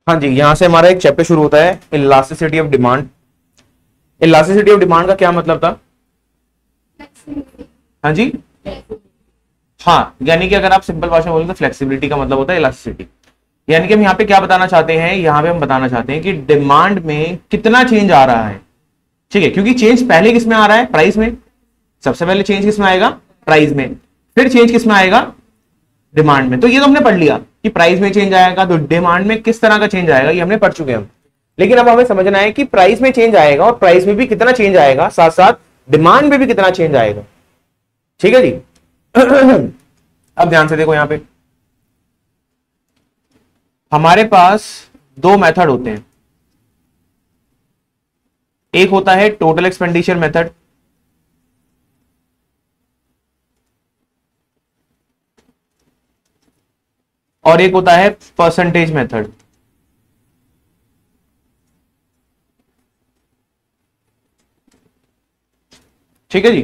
हाँ जी, यहां से हमारा एक चैप्टर शुरू होता है, elasticity of demand. Elasticity of demand का क्या मतलब था? हाँ जी, हाँ, यानी कि अगर आप सिंपल भाषा में बोलें तो फ्लेक्सिबिलिटी का मतलब होता है इलास्टिसिटी। यानी कि हम यहाँ पे क्या बताना चाहते हैं, यहाँ पे हम बताना चाहते हैं कि डिमांड में कितना चेंज आ रहा है। ठीक है, क्योंकि चेंज पहले किस में आ रहा है? प्राइस में। सबसे पहले चेंज किस में आएगा? प्राइस में। फिर चेंज किस में आएगा? डिमांड में। तो ये तो हमने पढ़ लिया कि प्राइस में चेंज आएगा, तो डिमांड में किस तरह का चेंज आएगा ये हमने पढ़ चुके हैं हम। लेकिन अब हमें समझना है कि प्राइस में चेंज आएगा और प्राइस में भी कितना चेंज आएगा, साथ साथ डिमांड में भी कितना चेंज आएगा। ठीक है जी। अब ध्यान से देखो, यहां पे हमारे पास दो मेथड होते हैं। एक होता है टोटल एक्सपेंडिचर मेथड, और एक होता है परसेंटेज मेथड। ठीक है जी।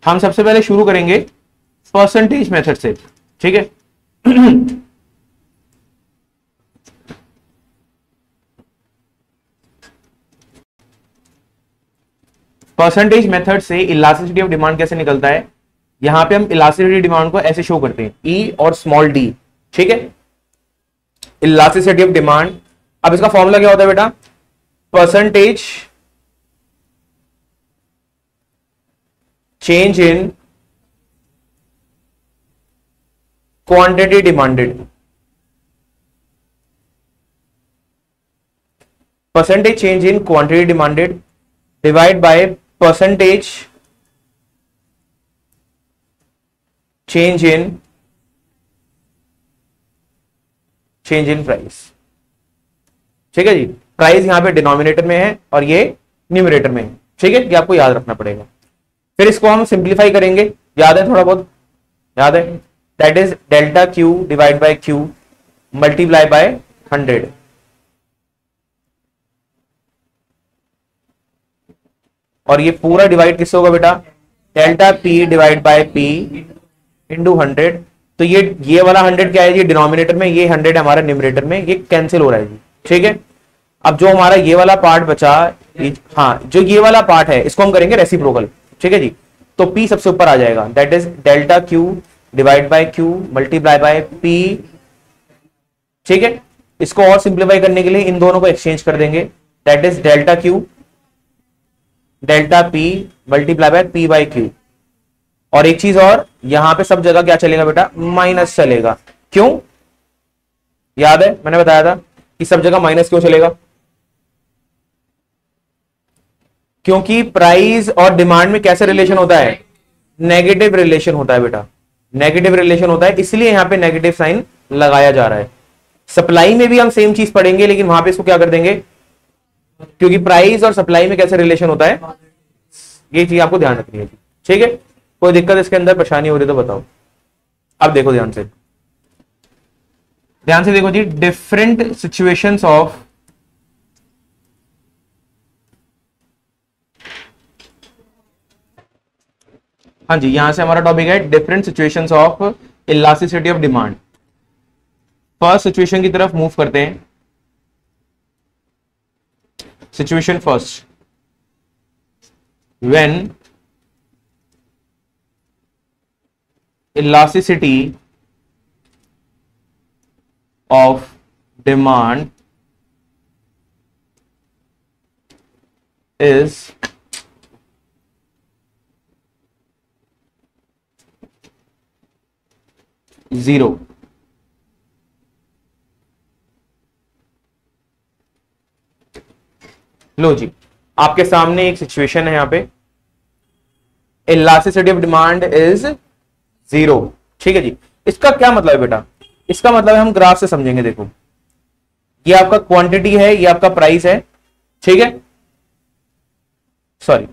हम सबसे पहले शुरू करेंगे परसेंटेज मेथड से। ठीक है। परसेंटेज मेथड से इलास्टिसिटी ऑफ डिमांड कैसे निकलता है? यहां पे हम इलास्टिसिटी डिमांड को ऐसे शो करते हैं, ई और स्मॉल डी। ठीक है, इलास्टिसिटी ऑफ डिमांड। अब इसका फॉर्मूला क्या होता है बेटा? Percentage change in quantity demanded. Percentage change in quantity demanded divide by percentage change in price. ठीक है जी। प्राइस यहां पे डिनोमिनेटर में है और ये न्यूमरेटर में है। ठीक है, ये आपको याद रखना पड़ेगा। फिर इसको हम सिंप्लीफाई करेंगे, याद है थोड़ा बहुत? याद है, that is delta Q divide bye Q multiply bye 100। और ये पूरा डिवाइड किससे होगा बेटा? Delta P divide by P into 100। तो ये वाला 100 क्या है जी? डिनोमिनेटर में। ये 100 हमारा न्यूमरेटर में, ये कैंसिल हो रहा है जी। ठीक है। अब जो हमारा ये वाला पार्ट बचा, हाँ, जो ये वाला पार्ट है इसको हम करेंगे रेसिप्रोकल। ठीक है जी। तो P सबसे ऊपर आ जाएगा, that is delta Q divide by Q multiply by P। ठीक है, इसको और सिंप्लीफाई करने के लिए इन दोनों को एक्सचेंज कर देंगे, that is delta Q delta P multiply by P by Q। और एक चीज और, यहां पे सब जगह क्या चलेगा बेटा? माइनस चलेगा। क्यों? याद है मैंने बताया था कि सब जगह माइनस क्यों चलेगा? क्योंकि प्राइस और डिमांड में कैसे रिलेशन होता है? नेगेटिव रिलेशन होता है बेटा, नेगेटिव रिलेशन होता है, इसलिए यहां पे नेगेटिव साइन लगाया जा रहा है। सप्लाई में भी हम सेम चीज पढ़ेंगे, लेकिन वहां पे इसको क्या कर देंगे, क्योंकि प्राइस और सप्लाई में कैसे रिलेशन होता है, ये चीज आपको ध्यान रखनी है। ठीक है, कोई दिक्कत इसके अंदर परेशानी हो रही तो बताओ। अब देखो ध्यान से, ध्यान से देखो जी, डिफरेंट सिचुएशंस ऑफ हाँ जी, यहां से हमारा टॉपिक है different situations of elasticity of demand. First situation की तरफ मूव करते हैं। Situation first, when elasticity of demand is zero। लो जी, आपके सामने एक सिचुएशन है, यहां पे इलास्टिसिटी ऑफ डिमांड इज 0। ठीक है जी। इसका क्या मतलब है बेटा? इसका मतलब है, हम ग्राफ से समझेंगे। देखो, ये आपका क्वांटिटी है, ये आपका प्राइस है। ठीक है, सॉरी,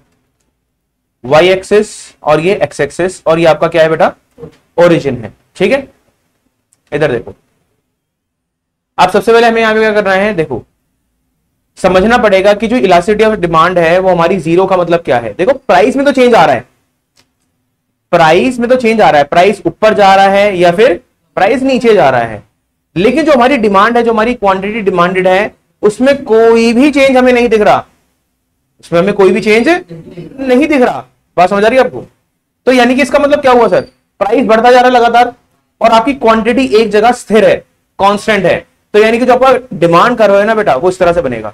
वाई एक्सिस और ये एक्स एक्सिस, और ये आपका क्या है बेटा? ओरिजिन है। ठीक है, इधर देखो। अब सबसे पहले हमें यहां पे क्या करना है, देखो समझना पड़ेगा कि जो इलास्टिसिटी ऑफ डिमांड है वो हमारी 0 का मतलब क्या है। देखो, प्राइस में तो चेंज आ रहा है, प्राइस में तो चेंज आ रहा है, प्राइस ऊपर जा रहा है या फिर प्राइस नीचे जा रहा है। लेकिन जो हमारी डिमांड है, जो हमारी क्वांटिटी डिमांडेड है, उसमें कोई भी चेंज हमें नहीं दिख रहा, उसमें हमें कोई भी चेंज नहीं दिख रहा। बात समझ आ रही है आपको? तो यानी कि इसका मतलब क्या हुआ सर, प्राइस बढ़ता जा रहा है लगातार और आपकी क्वांटिटी एक जगह स्थिर है, कांस्टेंट है। तो यानी कि जो आपका डिमांड कर रहे हो ना बेटा, वो इस तरह से बनेगा।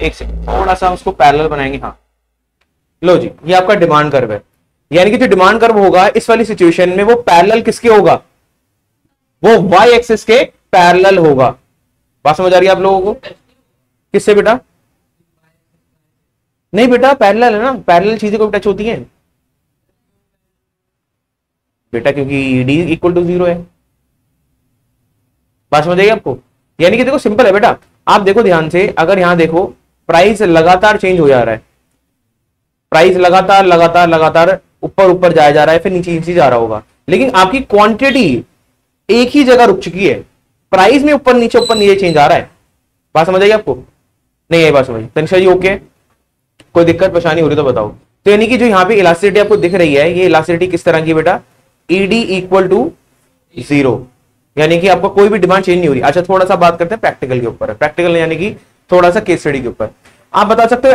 एक सेकंड, थोड़ा सा उसको पैरेलल बनाएंगे। हाँ लो जी, ये आपका डिमांड कर्व है, यानी कि जो डिमांड कर्व होगा इस वाली सिचुएशन में वो पैरेलल किसके होगा, वो वाई एक्सिस के पैरेलल होगा। बात समझ आ रही है आप लोगों को? किससे बेटा? नहीं बेटा, पैरेलल है ना, पैरेलल चीजें को टच होती हैं बेटा, क्योंकि डी इक्वल टू 0 है। बात समझ आई आपको? यानी कि देखो सिंपल है बेटा, आप देखो ध्यान से, अगर यहां देखो प्राइस लगातार चेंज हो जा रहा है, प्राइस लगातार लगातार लगातार ऊपर ऊपर जाया जा रहा है, फिर नीचे नीचे जा रहा होगा, लेकिन आपकी क्वांटिटी एक ही जगह रुक चुकी है, प्राइस में ऊपर नीचे चेंज आ रहा है। बात समझ आई आपको? नहीं आई बात समझ? तनिषा जी ओके, कोई दिक्कत परेशानी हो रही तो बताओ। तो यानी कि जो यहाँ पे इलास्टिसिटी आपको दिख रही है, ये इलास्टिसिटी किस तरह की बेटा, ईडी इक्वल टू 0, यानी कि आपको कोई भी डिमांड चेंज नहीं हो रही। अच्छा थोड़ा सा बात करते हैं प्रैक्टिकल के ऊपर, प्रैक्टिकल यानी कि थोड़ा सा केस स्टडी के ऊपर। आप बता सकते हो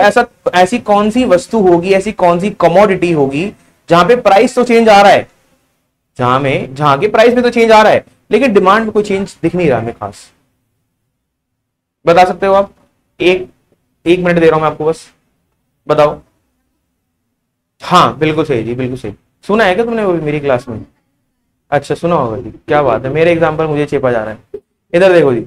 ऐसी कौन सी वस्तु होगी, ऐसी कौन सी कमोडिटी होगी जहां पे प्राइस तो चेंज आ रहा है, जहां के प्राइस में तो चेंज आ रहा है, लेकिन डिमांड में कोई चेंज दिख नहीं रहा हमें खास। बता सकते हो आप? एक मिनट दे रहा हूं मैं आपको, बस बताओ। हाँ बिल्कुल सही जी, बिल्कुल सही। सुना है क्या तुमने वो मेरी क्लास में? अच्छा सुना होगा जी, क्या बात है, मेरे एग्जाम्पल मुझे चेपा जा रहा है। इधर देखो जी,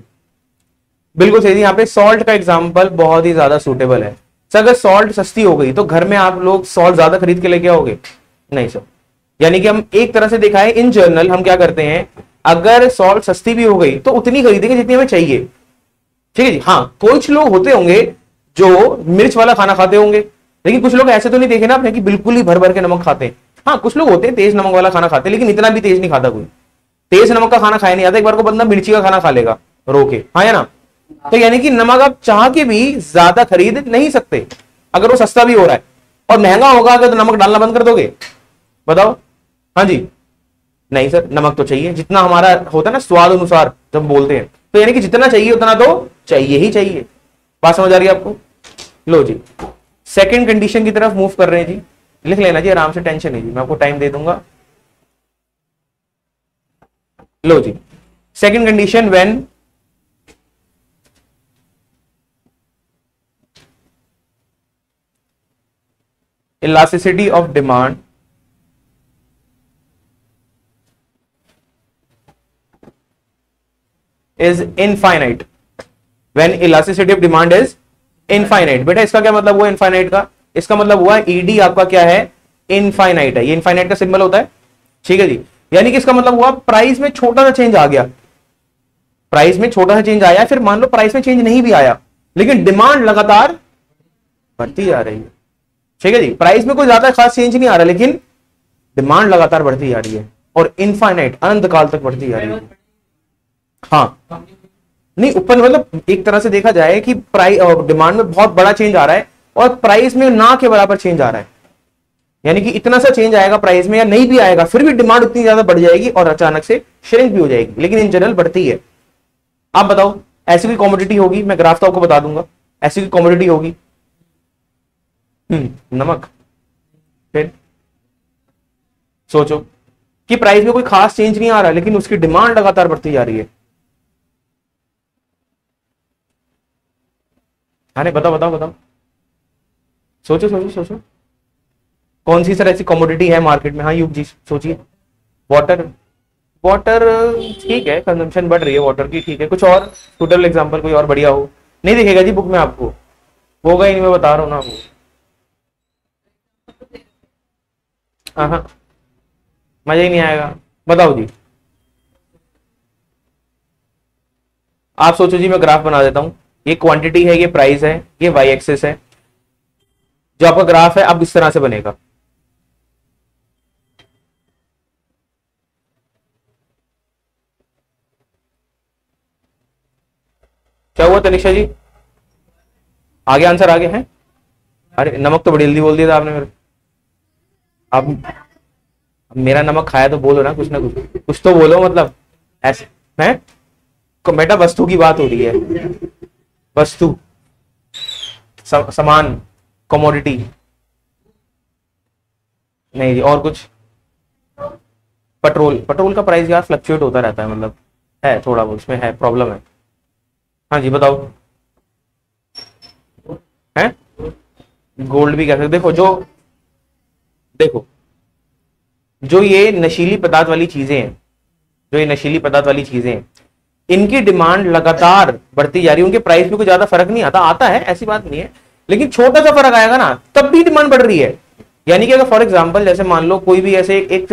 बिल्कुल सही जी, यहाँ पे सॉल्ट का एग्जाम्पल बहुत ही ज्यादा सूटेबल है सर। अगर सॉल्ट सस्ती हो गई तो घर में आप लोग सॉल्ट ज्यादा खरीद के लेके आओगे? नहीं सर। यानी कि हम एक तरह से देखा है, इन जनरल हम क्या करते हैं, अगर सॉल्ट सस्ती भी हो गई तो उतनी खरीदेंगे जितनी हमें चाहिए, ठीक है जी। हाँ कुछ लोग होते होंगे जो मिर्च वाला खाना खाते होंगे, लेकिन कुछ लोग ऐसे तो नहीं देखे ना आपने कि बिल्कुल ही भर भर के नमक खाते हैं। हाँ कुछ लोग होते हैं तेज नमक वाला खाना खाते हैं, लेकिन इतना भी तेज नहीं खाता कोई। तेज नमक का खाना खाया नहीं आता, एक बार को बंदा मिर्ची का खाना खा लेगा रो के, हाँ या ना? तो यानी कि नमक आप चाह के भी ज्यादा खरीद नहीं सकते अगर वो सस्ता भी हो रहा है, और महंगा होगा अगर तो नमक डालना बंद कर दोगे? बताओ। हाँ जी, नहीं सर, नमक तो चाहिए, जितना हमारा होता है ना स्वाद अनुसार जब बोलते हैं, तो यानी कि जितना चाहिए उतना तो चाहिए ही चाहिए। बात समझ आ रही है आपको? लो जी, सेकंड कंडीशन की तरफ मूव कर रहे हैं जी, लिख लेना जी आराम से, टेंशन नहीं जी, मैं आपको टाइम दे दूंगा। लो जी, second condition, when elasticity of demand is infinite, when elasticity of demand is infinite। बेटा इसका क्या मतलब हुआ इनफाइनाइट का? इसका मतलब हुआ ईडी आपका क्या है, इनफाइनाइट है, ये इनफाइनाइट का सिंबल होता है, ठीक है जी। यानी कि इसका मतलब हुआ प्राइस में छोटा सा चेंज आ गया, प्राइस में छोटा सा चेंज आया, फिर मान लो प्राइस में चेंज नहीं भी आया, लेकिन डिमांड लगातार बढ़ती जा रही है, ठीक है जी। प्राइस में कोई ज्यादा खास चेंज नहीं आ रहा, लेकिन डिमांड लगातार बढ़ती जा रही है, और इनफाइनाइट अनंत काल तक बढ़ती जा रही है। हाँ नहीं, ऊपर मतलब एक तरह से देखा जाए कि प्राइस डिमांड में बहुत बड़ा चेंज आ रहा है और प्राइस में ना के बराबर चेंज आ रहा है, यानी कि इतना सा चेंज आएगा प्राइस में, या नहीं भी आएगा फिर भी डिमांड उतनी ज्यादा बढ़ जाएगी और अचानक से श्रिंक भी हो जाएगी, लेकिन इन जनरल बढ़ती है। आप बताओ ऐसी कोई कमोडिटी होगी, मैं ग्राफ तो आपको बता दूंगा, ऐसी कोई कमोडिटी होगी? नमक। फिर सोचो कि प्राइस में कोई खास चेंज नहीं आ रहा, लेकिन उसकी डिमांड लगातार बढ़ती जा रही है। अरे बताओ बताओ बताओ, सोचो सोचो सोचो, कौन सी सर ऐसी कमोडिटी है मार्केट में? हाँ युग जी सोचिए। वाटर, वाटर ठीक है, कंजम्पशन बढ़ रही है वाटर की, ठीक है। कुछ और सुटेबल एग्जांपल कोई और बढ़िया हो? नहीं दिखेगा जी बुक में आपको, होगा ही नहीं, मैं बता रहा हूं ना आपको। हाँ मजा ही नहीं आएगा, बताओ जी। आप सोचो जी, मैं ग्राफ बना देता हूं, ये क्वांटिटी है, ये प्राइस है, ये वाई एक्सिस है, जो आपका ग्राफ है अब इस तरह से बनेगा। क्या हुआ तनिषा जी, आगे आंसर आगे है? अरे नमक तो बड़ी जल्दी बोल दिया था आपने मेरे। अब मेरा नमक खाया तो बोलो ना कुछ कुछ तो बोलो, मतलब ऐसे है। बेटा वस्तु की बात हो रही है, वस्तु, सामान, कमोडिटी। नहीं जी, और कुछ? पेट्रोल का प्राइस यार फ्लक्चुएट होता रहता है, मतलब है थोड़ा बहुत उसमें है, प्रॉब्लम है। हाँ जी बताओ। है गोल्ड भी कह सकते। देखो जो ये नशीली पदार्थ वाली चीजें हैं, इनकी डिमांड लगातार बढ़ती जा रही है, उनके प्राइस में कोई ज्यादा फर्क नहीं आता है, ऐसी बात नहीं है, लेकिन छोटा सा फर्क आएगा ना तब भी डिमांड बढ़ रही है। यानी कि अगर फॉर एग्जांपल जैसे मान लो कोई भी ऐसे एक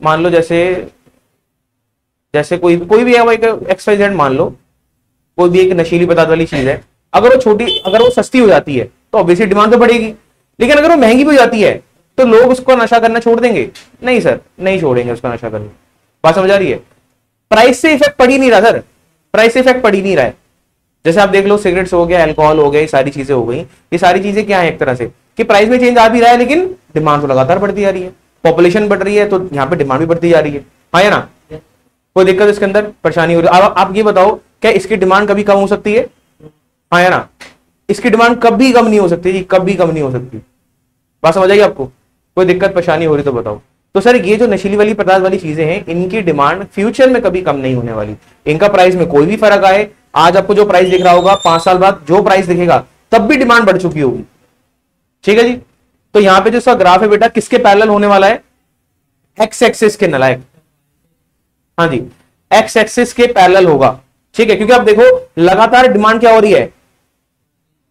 मान लो जैसे कोई भी है, वो एक XYZ मान लो, कोई भी एक नशीली पदार्थ वाली चीज है, अगर वो सस्ती हो जाती है तो ऑब्वियसली डिमांड तो बढ़ेगी, लेकिन अगर वो महंगी भी हो जाती है तो लोग उसको नशा करना छोड़ देंगे? नहीं सर, नहीं छोड़ेंगे उसका नशा करना। बात समझ आ रही है? प्राइस से इफेक्ट पड़ ही नहीं रहा सर, प्राइस से इफेक्ट पड़ ही नहीं रहा है। जैसे आप देख लो, सिगरेट्स हो गया, अल्कोहल हो गया, ये सारी चीजें हो गई, ये सारी चीजें क्या है एक तरह से कि प्राइस में चेंज आ भी रहा है, लेकिन डिमांड तो लगातार बढ़ती जा रही है, पॉपुलेशन बढ़ रही है तो यहाँ पे डिमांड भी बढ़ती जा रही है। हाँ या ना? कोई दिक्कत इसके अंदर, परेशानी हो रही है? आप ये बताओ, क्या इसकी डिमांड कभी कम हो सकती है? हाँ या ना? इसकी डिमांड कभी कम नहीं हो सकती जी, कभी कम नहीं हो सकती। बात समझ आएगी आपको? कोई दिक्कत परेशानी हो रही तो बताओ। तो सर ये जो नशीली वाली पदार्थ वाली चीजें हैं, इनकी डिमांड फ्यूचर में कभी कम नहीं होने वाली, इनका प्राइस में कोई भी फर्क आए, आज आपको जो प्राइस दिख रहा होगा 5 साल बाद जो प्राइस दिखेगा तब भी डिमांड बढ़ चुकी होगी। ठीक है जी? तो यहां पे जो इसका ग्राफ है बेटा किसके पैरेलल होने वाला है? एक्स एक्सिस के, नलायक। हाँ जी, एक्स एक्सिस के पैरेलल होगा। ठीक है, क्योंकि आप देखो लगातार डिमांड क्या हो रही है,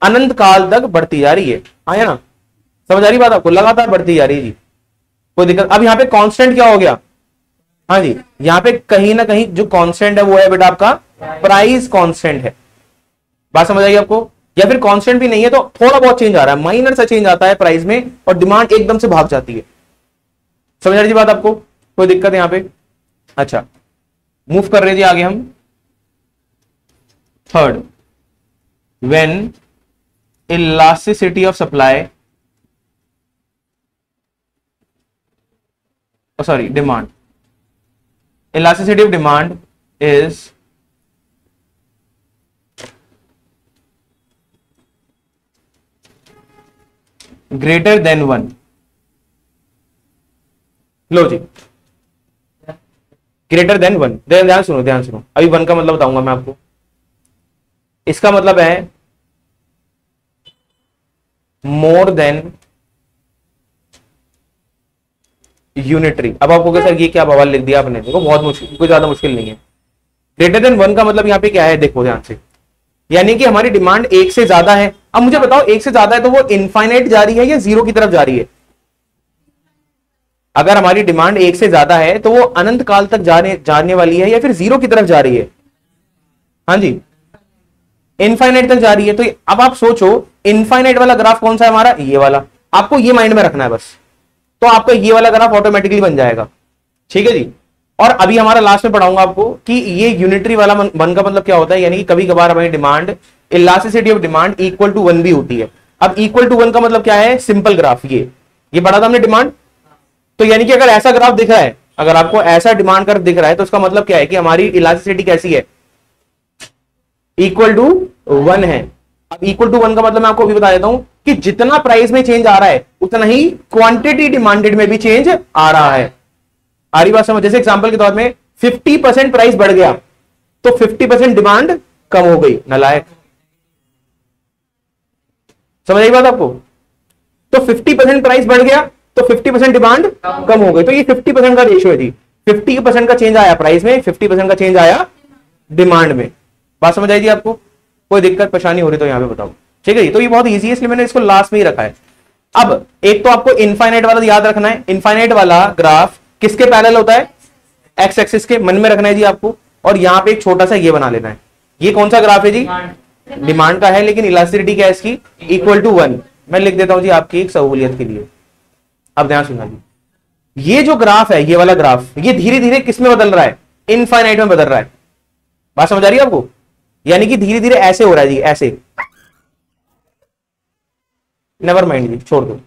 अनंत काल तक बढ़ती जा रही है। आया ना? समझ आ रही बात आपको? लगातार बढ़ती जा रही है जी, कोई दिक्कत? अब यहां पे कांस्टेंट क्या हो गया? हाँ जी, यहां पे कहीं ना कहीं जो कांस्टेंट है वो है बेटा आपका प्राइस कांस्टेंट है। बात समझ आई आपको? या फिर कांस्टेंट भी नहीं है तो थोड़ा बहुत चेंज आ रहा है, माइनर सा चेंज आता है प्राइस में, और डिमांड एकदम से भाग जाती है। समझ आ रही बात आपको? कोई दिक्कत है यहां पे? अच्छा, मूव कर रहे थे आगे हम। Third, when elasticity of supply, sorry demand, elasticity of demand is greater than 1। लो जी, ग्रेटर देन 1। ध्यान सुनो, अभी 1 का मतलब बताऊंगा मैं आपको। इसका मतलब है मोर देन यूनिटरी। अब आपको क्या सर ये क्या बवाल लिख दिया आपने? देखो बहुत मुश्किल, कोई ज्यादा मुश्किल नहीं है। ग्रेटर देन 1 का मतलब यहाँ पे क्या है, देखो ध्यान से, यानी कि हमारी डिमांड 1 से ज्यादा है। अब मुझे बताओ 1 से ज्यादा है तो वो इनफाइनाइट जा रही है या 0 की तरफ जा रही है? अगर हमारी डिमांड 1 से ज्यादा है तो वो अनंत काल तक जाने वाली है या फिर 0 की तरफ जा रही है? हाँ जी, इनफाइनाइट तक जा रही है। तो अब आप सोचो इनफाइनाइट वाला ग्राफ कौन सा है हमारा? ये वाला। आपको ये माइंड में रखना है बस, तो आपका ये वाला ग्राफ ऑटोमेटिकली बन जाएगा। ठीक है जी? और अभी हमारा लास्ट में पढ़ाऊंगा आपको कि ये यूनिटरी वाला 1 का मतलब क्या होता है, यानी कि कभी कभार हमारी demand, elasticity of demand equal to 1 भी होती है। अब इक्वल टू 1 का मतलब क्या है? Simple graph. ये पढ़ा था हमने डिमांड। तो यानी कि अगर ऐसा ग्राफ दिख रहा है, अगर आपको ऐसा डिमांड कर्व दिख रहा है तो उसका मतलब क्या है कि हमारी इलास्टिसिटी कैसी है? इक्वल टू 1 है। अब इक्वल टू 1 का मतलब मैं आपको अभी बता देता हूं कि जितना प्राइस में चेंज आ रहा है उतना ही क्वांटिटी डिमांडेड में भी चेंज आ रहा है। आ रही बात समझ? जैसे एग्जांपल के तौर में 50% प्राइस बढ़ गया तो 50% डिमांड कम हो गई, नलायक। समझ आई बात आपको? तो 50% प्राइस बढ़ गया तो 50% डिमांड कम हो गई। तो ये 50% का रेशियो है जी। 50% का चेंज आया प्राइस में, 50% का चेंज आया डिमांड में। बात समझ आई थी आपको? कोई दिक्कत परेशानी हो रही तो यहां पे बताओ। ठीक है, तो ये बहुत इजी है इसलिए मैंने इसको लास्ट में ही रखा है। अब एक तो आपको इनफाइनाइट वाला याद रखना है। इनफाइनाइट वाला ग्राफ किसके पैरेलल होता है? एक्स एक्सिस के। मन में रखना है जी आपको। और यहां पे एक छोटा सा ये बना लेना है। ये कौन सा ग्राफ है जी? डिमांड का है, लेकिन इलास्टिसिटी क्या है इसकी? Equal to 1। मैं लिख देता हूं जी आपकी एक सहूलियत के लिए। अब ध्यान सुनना जी, ये जो ग्राफ है, ये वाला ग्राफ, ये धीरे धीरे किस में बदल रहा है? इनफाइनाइट में बदल रहा है। बात समझ आ रही है आपको? यानी कि धीरे धीरे ऐसे हो रहा है जी, ऐसे। नेवर माइंड जी, छोड़ दो।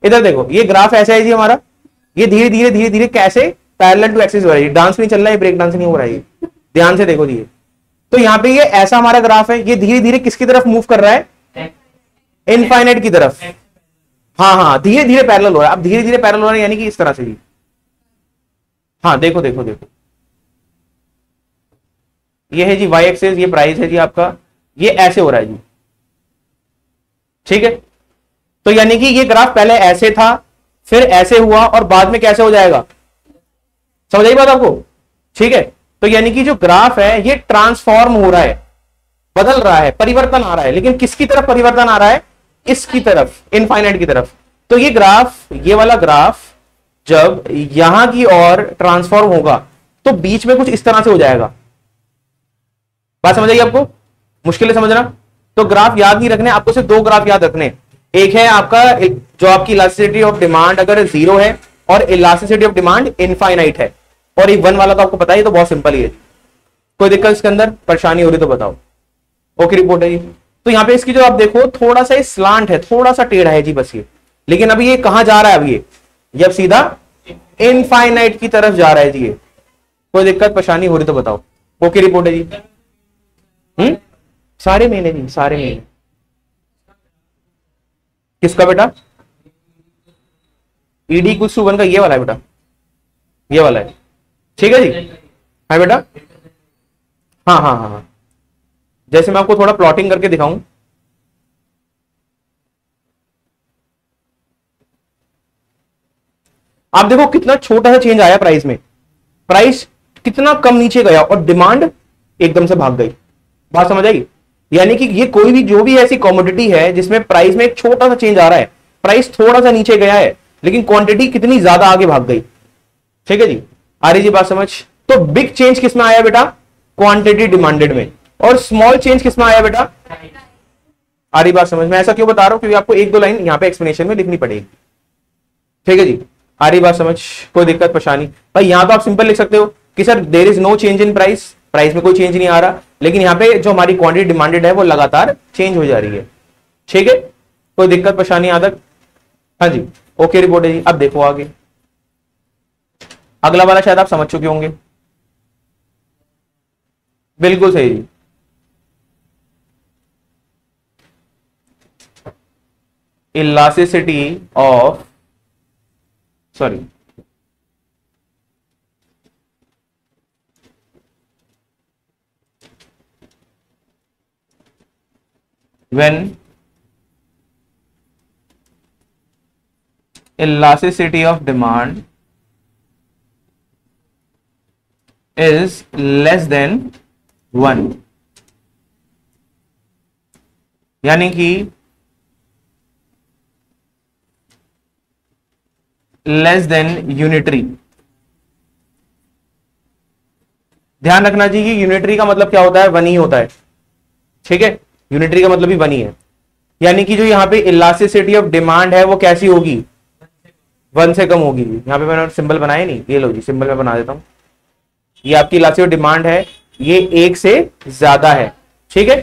इधर देखो, ये ग्राफ ऐसा है जी हमारा, ये धीरे धीरे धीरे धीरे कैसे पैरेलल टू एक्सिस हो रहा है, डांस नहीं चल रहा है, ब्रेक डांस नहीं हो रहा है, ध्यान से देखो ये। तो यहाँ पे ये ऐसा हमारा ग्राफ है, ये धीरे धीरे किसकी तरफ मूव कर रहा है, इनफाइनाइट की तरफ। हाँ हाँ धीरे धीरे पैरेलल हो रहा है, अब धीरे धीरे पैरेलल हो रहा है यानी कि इस तरह से जी। हाँ देखो देखो देखो, ये है जी वाई एक्सिस, ये प्राइस है जी आपका, ये ऐसे हो रहा है जी, ठीक है। तो यानी कि ये ग्राफ पहले ऐसे था, फिर ऐसे हुआ, और बाद में कैसे हो जाएगा, समझ आई बात आपको, ठीक है। तो यानी कि जो ग्राफ है ये ट्रांसफॉर्म हो रहा है, बदल रहा है, परिवर्तन आ रहा है, लेकिन किसकी तरफ परिवर्तन आ रहा है, इसकी तरफ, इनफाइनाइट की तरफ। तो ये ग्राफ, ये वाला ग्राफ जब यहां की ओर ट्रांसफॉर्म होगा तो बीच में कुछ इस तरह से हो जाएगा। बात समझ आई आपको, मुश्किल है समझना। तो ग्राफ याद नहीं रखने आपको, सिर्फ दो ग्राफ याद रखने, एक है आपका जो आपकी इलास्टिसिटी ऑफ डिमांड अगर जीरो है और इलास्टिसिटी ऑफ डिमांड इनफाइनाइट है, और एक वन वाला तो आपको पता ही, तो बहुत सिंपल ही है। कोई दिक्कत इसके अंदर, परेशानी हो रही तो बताओ। ओके रिपोर्ट है जी। तो यहाँ पे इसकी जो आप देखो थोड़ा सा स्लांट है, थोड़ा सा टेढ़ा है जी बस ये, लेकिन अभी ये कहां जा रहा है, अब ये अब सीधा इनफाइनाइट की तरफ जा रहा है जी ये। कोई दिक्कत परेशानी हो रही तो बताओ। ओके रिपोर्ट है जी। सारे महीने जी, सारे महीने। किसका बेटा, ईडी कुछ सुवन का ये वाला है बेटा, ये वाला है, ठीक है जी। है बेटा, हाँ हाँ हाँ हाँ, जैसे मैं आपको थोड़ा प्लॉटिंग करके दिखाऊं, आप देखो कितना छोटा सा चेंज आया प्राइस में, प्राइस कितना कम नीचे गया और डिमांड एकदम से भाग गई। बात समझ आई, यानी कि ये कोई भी जो भी ऐसी कॉमोडिटी है जिसमें प्राइस में एक छोटा सा चेंज आ रहा है, प्राइस थोड़ा सा नीचे गया है लेकिन क्वांटिटी कितनी ज्यादा आगे भाग गई, ठीक है जी। आ रही जी बात समझ। तो बिग चेंज किसमें आया बेटा, क्वांटिटी डिमांडेड में, और स्मॉल चेंज किसमें आया बेटा, आ रही बात समझ में। ऐसा क्यों बता रहा हूं, क्योंकि आपको एक दो लाइन यहां पे एक्सप्लेनेशन में लिखनी पड़ेगी, ठीक है जी। आ रही बात समझ, कोई दिक्कत परेशानी भाई। यहां तो आप सिंपल लिख सकते हो कि sir there is no change in price, price में कोई चेंज नहीं आ रहा, लेकिन यहां पे जो हमारी क्वांटिटी डिमांडेड है वो लगातार चेंज हो जा रही है, ठीक है। कोई दिक्कत परेशानी यहां तक, हाँ जी। ओके रिपोर्ट है जी। अब देखो आगे, अगला वाला शायद आप समझ चुके होंगे, बिल्कुल सही जी। Elasticity of, sorry, when elasticity of demand is less than 1, यानी कि लेस देन यूनिटरी। ध्यान रखना जी, कि यूनिटरी का मतलब क्या होता है, वन ही होता है, ठीक है। यूनिटरी का मतलब ही वन ही है, यानी कि जो यहाँ पे इलास्टिसिटी ऑफ डिमांड है वो कैसी होगी, वन से कम होगी। यहाँ पे मैंने सिंबल बनाया नहीं, ये लो जी सिंबल मैं बना देता हूं। ये आपकी इलास्टिसिटी ऑफ डिमांड है, ये एक से ज्यादा है, ठीक है।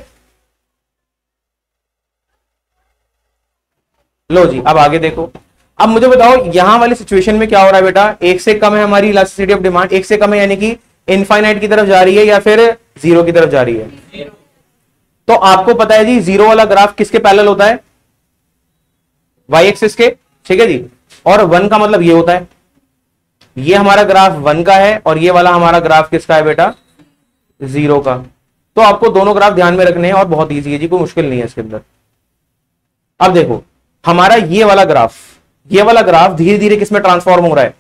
लो जी अब आगे देखो। अब मुझे बताओ यहां वाली सिचुएशन में क्या हो रहा है बेटा, एक से कम है हमारी इलास्टिसिटी ऑफ डिमांड, एक से कम है यानी कि इनफाइनाइट की तरफ जा रही है या फिर जीरो की तरफ जा रही है। तो आपको पता है जी जीरो वाला ग्राफ किसके पैरेलल होता है, वाई एक्सिस के, ठीक है जी। और वन का मतलब ये होता है, ये हमारा ग्राफ वन का है और ये वाला हमारा ग्राफ किसका है बेटा, जीरो का। तो आपको दोनों ग्राफ ध्यान में रखने हैं और बहुत ईजी है जी, कोई मुश्किल नहीं है इसके अंदर। अब देखो हमारा ये वाला ग्राफ धीरे धीरे किसमें ट्रांसफॉर्म हो रहा है,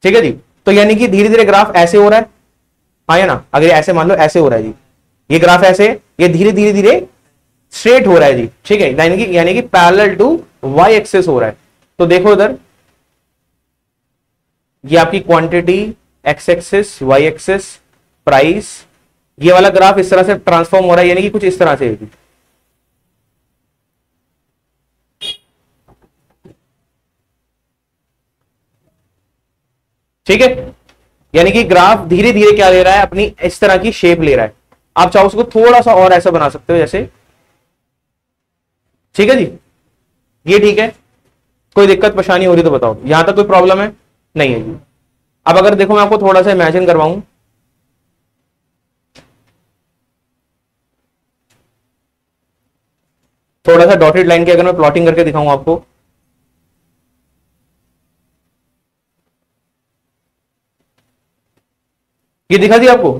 ठीक है जी। तो यानी कि धीरे धीरे ग्राफ ऐसे हो रहा है, हाँ ना, अगर ऐसे मान लो ऐसे हो रहा है जी, ये ग्राफ ऐसे, ये धीरे धीरे धीरे स्ट्रेट हो रहा है जी, ठीक है, यानी कि पैरेलल टू वाई एक्सिस हो रहा है। तो देखो इधर, ये आपकी quantity X axis, Y axis, price, ये वाला ग्राफ इस तरह से ट्रांसफॉर्म हो रहा है, यानी कि कुछ इस तरह से है। ठीक है, यानी कि ग्राफ धीरे धीरे क्या ले रहा है, अपनी इस तरह की शेप ले रहा है। आप चाहो उसको थोड़ा सा और ऐसा बना सकते हो जैसे, ठीक है जी, ये ठीक है। कोई दिक्कत परेशानी हो रही तो बताओ, यहां तक कोई प्रॉब्लम है? नहीं है जी। अब अगर देखो मैं आपको थोड़ा सा इमेजिन करवाऊं, थोड़ा सा डॉटेड लाइन की अगर मैं प्लॉटिंग करके दिखाऊं आपको, ये दिखा दिया आपको।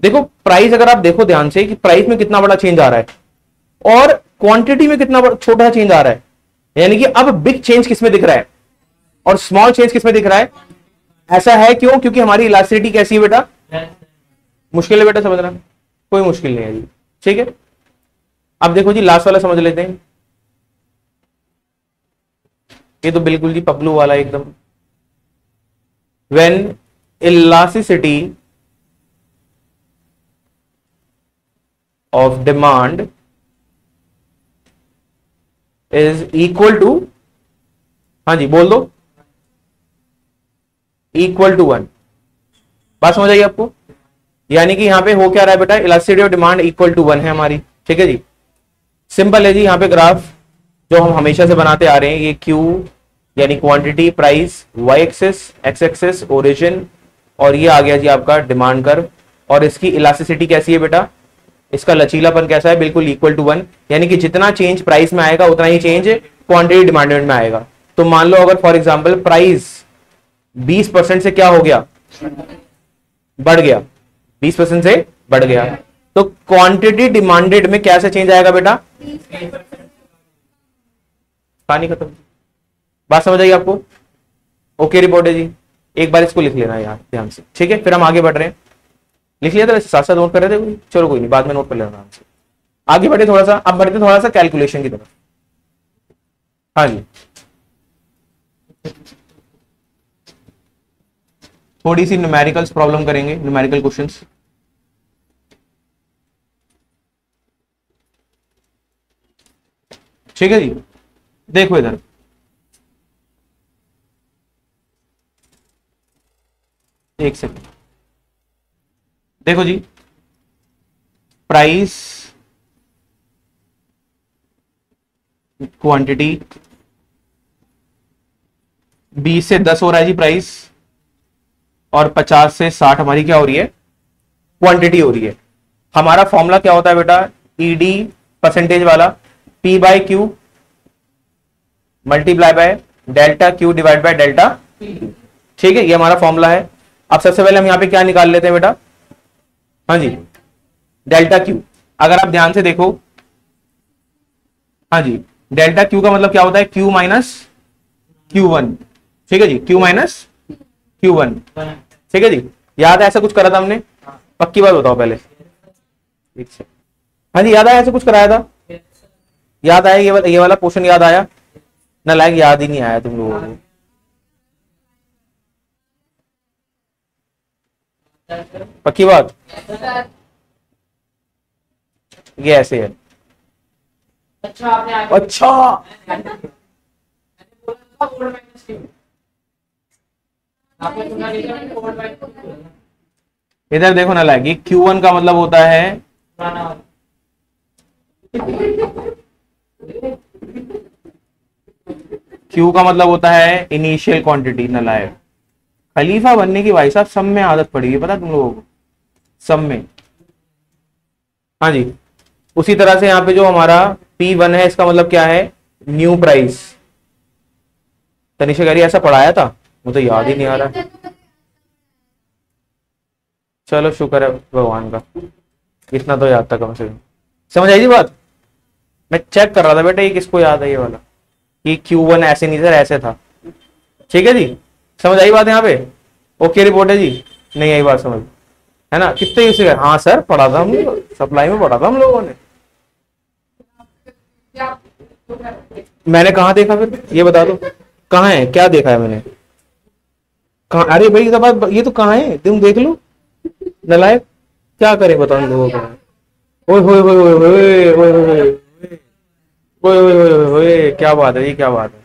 देखो प्राइस अगर आप देखो ध्यान से कि प्राइस में कितना बड़ा चेंज आ रहा है और क्वांटिटी में कितना छोटा चेंज आ रहा है, यानी कि अब बिग चेंज किसमें दिख रहा है और स्मॉल चेंज किसमें दिख रहा है। ऐसा है क्यों? क्योंकि हमारी इलास्टिसिटी कैसी है बेटा? मुश्किल है बेटा समझना, कोई मुश्किल नहीं है जी, ठीक है। अब देखो जी लास्ट वाला समझ लेते हैं, ये तो बिल्कुल जी पपलू वाला एकदम। When elasticity of demand is equal to, हाँ जी बोल दो, इक्वल टू 1। बात समझ आई आपको? यानी कि यहां पे हो क्या रहा है बेटा, elasticity of demand equal to 1 है हमारी, ठीक है जी। सिंपल है जी, यहां पे ग्राफ जो हम हमेशा से बनाते आ रहे हैं, ये Q यानी quantity, price, Y axis, X axis origin, और ये आ गया जी आपका डिमांड कर्व। और इसकी इलास्टिसिटी कैसी है बेटा, इसका लचीलापन कैसा है, बिल्कुल इक्वल टू 1। यानी कि जितना चेंज प्राइस में आएगा उतना ही चेंज क्वांटिटी डिमांड में आएगा। तो मान लो अगर फॉर एग्जांपल प्राइस 20% से क्या हो गया, बढ़ गया, 20% से बढ़ गया, तो क्वांटिटी डिमांडेड में कैसे चेंज आएगा बेटा, पानी खत्म। बात समझ आई आपको? ओके रिपोर्ट है जी। एक बार इसको लिख लेना यार ध्यान से, ठीक है, फिर हम आगे बढ़ रहे हैं। लिख लिया था वैसे, साथ साथ नोट कर रहे थे, चलो कोई नहीं, बाद में नोट कर लेना आराम से। आगे बढ़े थोड़ा सा, अब बढ़ते थोड़ा सा कैलकुलेशन की तरफ। हाँ जी, थोड़ी सी न्यूमेरिकल्स प्रॉब्लम करेंगे, न्यूमेरिकल क्वेश्चंस। ठीक है जी, देखो इधर, एक सेकंड, देखो जी, प्राइस, क्वांटिटी, 20 से 10 हो रहा है जी प्राइस, और 50 से 60 हमारी क्या हो रही है, क्वांटिटी हो रही है। हमारा फॉर्मूला क्या होता है बेटा, ईडी परसेंटेज वाला, P by Q multiply by delta Q divide by delta, ठीक है, ये हमारा फॉर्मूला है। अब सबसे पहले हम यहां पे क्या निकाल लेते हैं बेटा, हाँ जी, डेल्टा क्यू। अगर आप ध्यान से देखो, हाँ जी, डेल्टा क्यू का मतलब क्या होता है, क्यू माइनस Q1, ठीक है जी, Q माइनस Q1, ठीक है जी। याद है ऐसा कुछ करा था हमने, पक्की बात बताओ पहले, हाँ जी याद आया, ऐसा कुछ कराया था, याद आया, ये वाला पोर्शन याद आया ना? लाइक याद ही नहीं आया तुम लोगों को, पक्की बात? ये ऐसे है, अच्छा इधर देखो ना, लाइक Q1 का मतलब होता है, Q का मतलब होता है इनिशियल क्वांटिटी। नालायक, खलीफा बनने की भाई साहब सब में आदत पड़ी है, पता तुम लोगों को, सब में। हाँ जी, उसी तरह से यहाँ पे जो हमारा P1 है, इसका मतलब क्या है, न्यू प्राइस। तनिषा कह रही ऐसा पढ़ाया था, मुझे तो याद ही नहीं आ रहा। चलो शुक्र है भगवान का, इतना तो याद था कम से कम। समझ आई थी बात? मैं चेक कर रहा था बेटा ये किसको याद है, ये वाला, कि Q1 ऐसे नहीं सर, ऐसे था, ठीक है जी। समझ आई बात यहाँ पे? ओके रिपोर्ट है जी, नहीं आई बात समझ, है ना? कितने यूज कर, हाँ सर पढ़ा था हम, सप्लाई में पढ़ा था हम लोगों ने। मैंने कहा देखा फिर, ये बता दो कहाँ है, क्या देखा है मैंने, कहाँ? अरे भाई ये तो कहाँ है, तुम देख लो। नलायक, क्या करे बताओ इन लोगों को। ओए होए होए होए होए होए होए होए होए, क्या बात है, ये क्या बात है,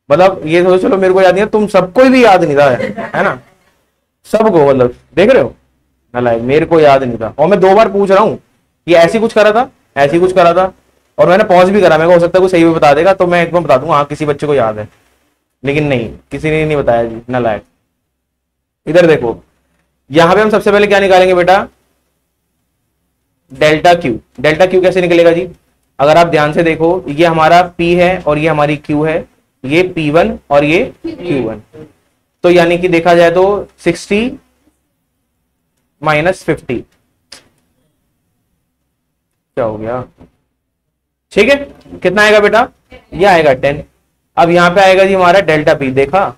मतलब ये तो चलो मेरे को याद नहीं है, तुम सबको भी याद नहीं था, है ना? सबको, मतलब देख रहे हो, नलायक, मेरे को याद नहीं था, और मैं 2 बार पूछ रहा हूँ कि ऐसी कुछ करा था, ऐसी कुछ करा था, और मैंने पॉज भी करा, मेरे को हो सकता है कोई सही भी बता देगा तो मैं एक बार बता दूंगा, हाँ किसी बच्चे को याद है, लेकिन नहीं, किसी ने नहीं बताया जी, नलायक। इधर देखो, यहां पे हम सबसे पहले क्या निकालेंगे बेटा, डेल्टा क्यू। डेल्टा क्यू कैसे निकलेगा जी, अगर आप ध्यान से देखो, ये हमारा P है और ये हमारी Q है, ये P1 और ये Q1। तो यानी कि देखा जाए तो 60 माइनस 50 क्या हो गया, ठीक है, कितना आएगा बेटा, ये आएगा 10। अब यहां पे आएगा जी हमारा डेल्टा P, देखा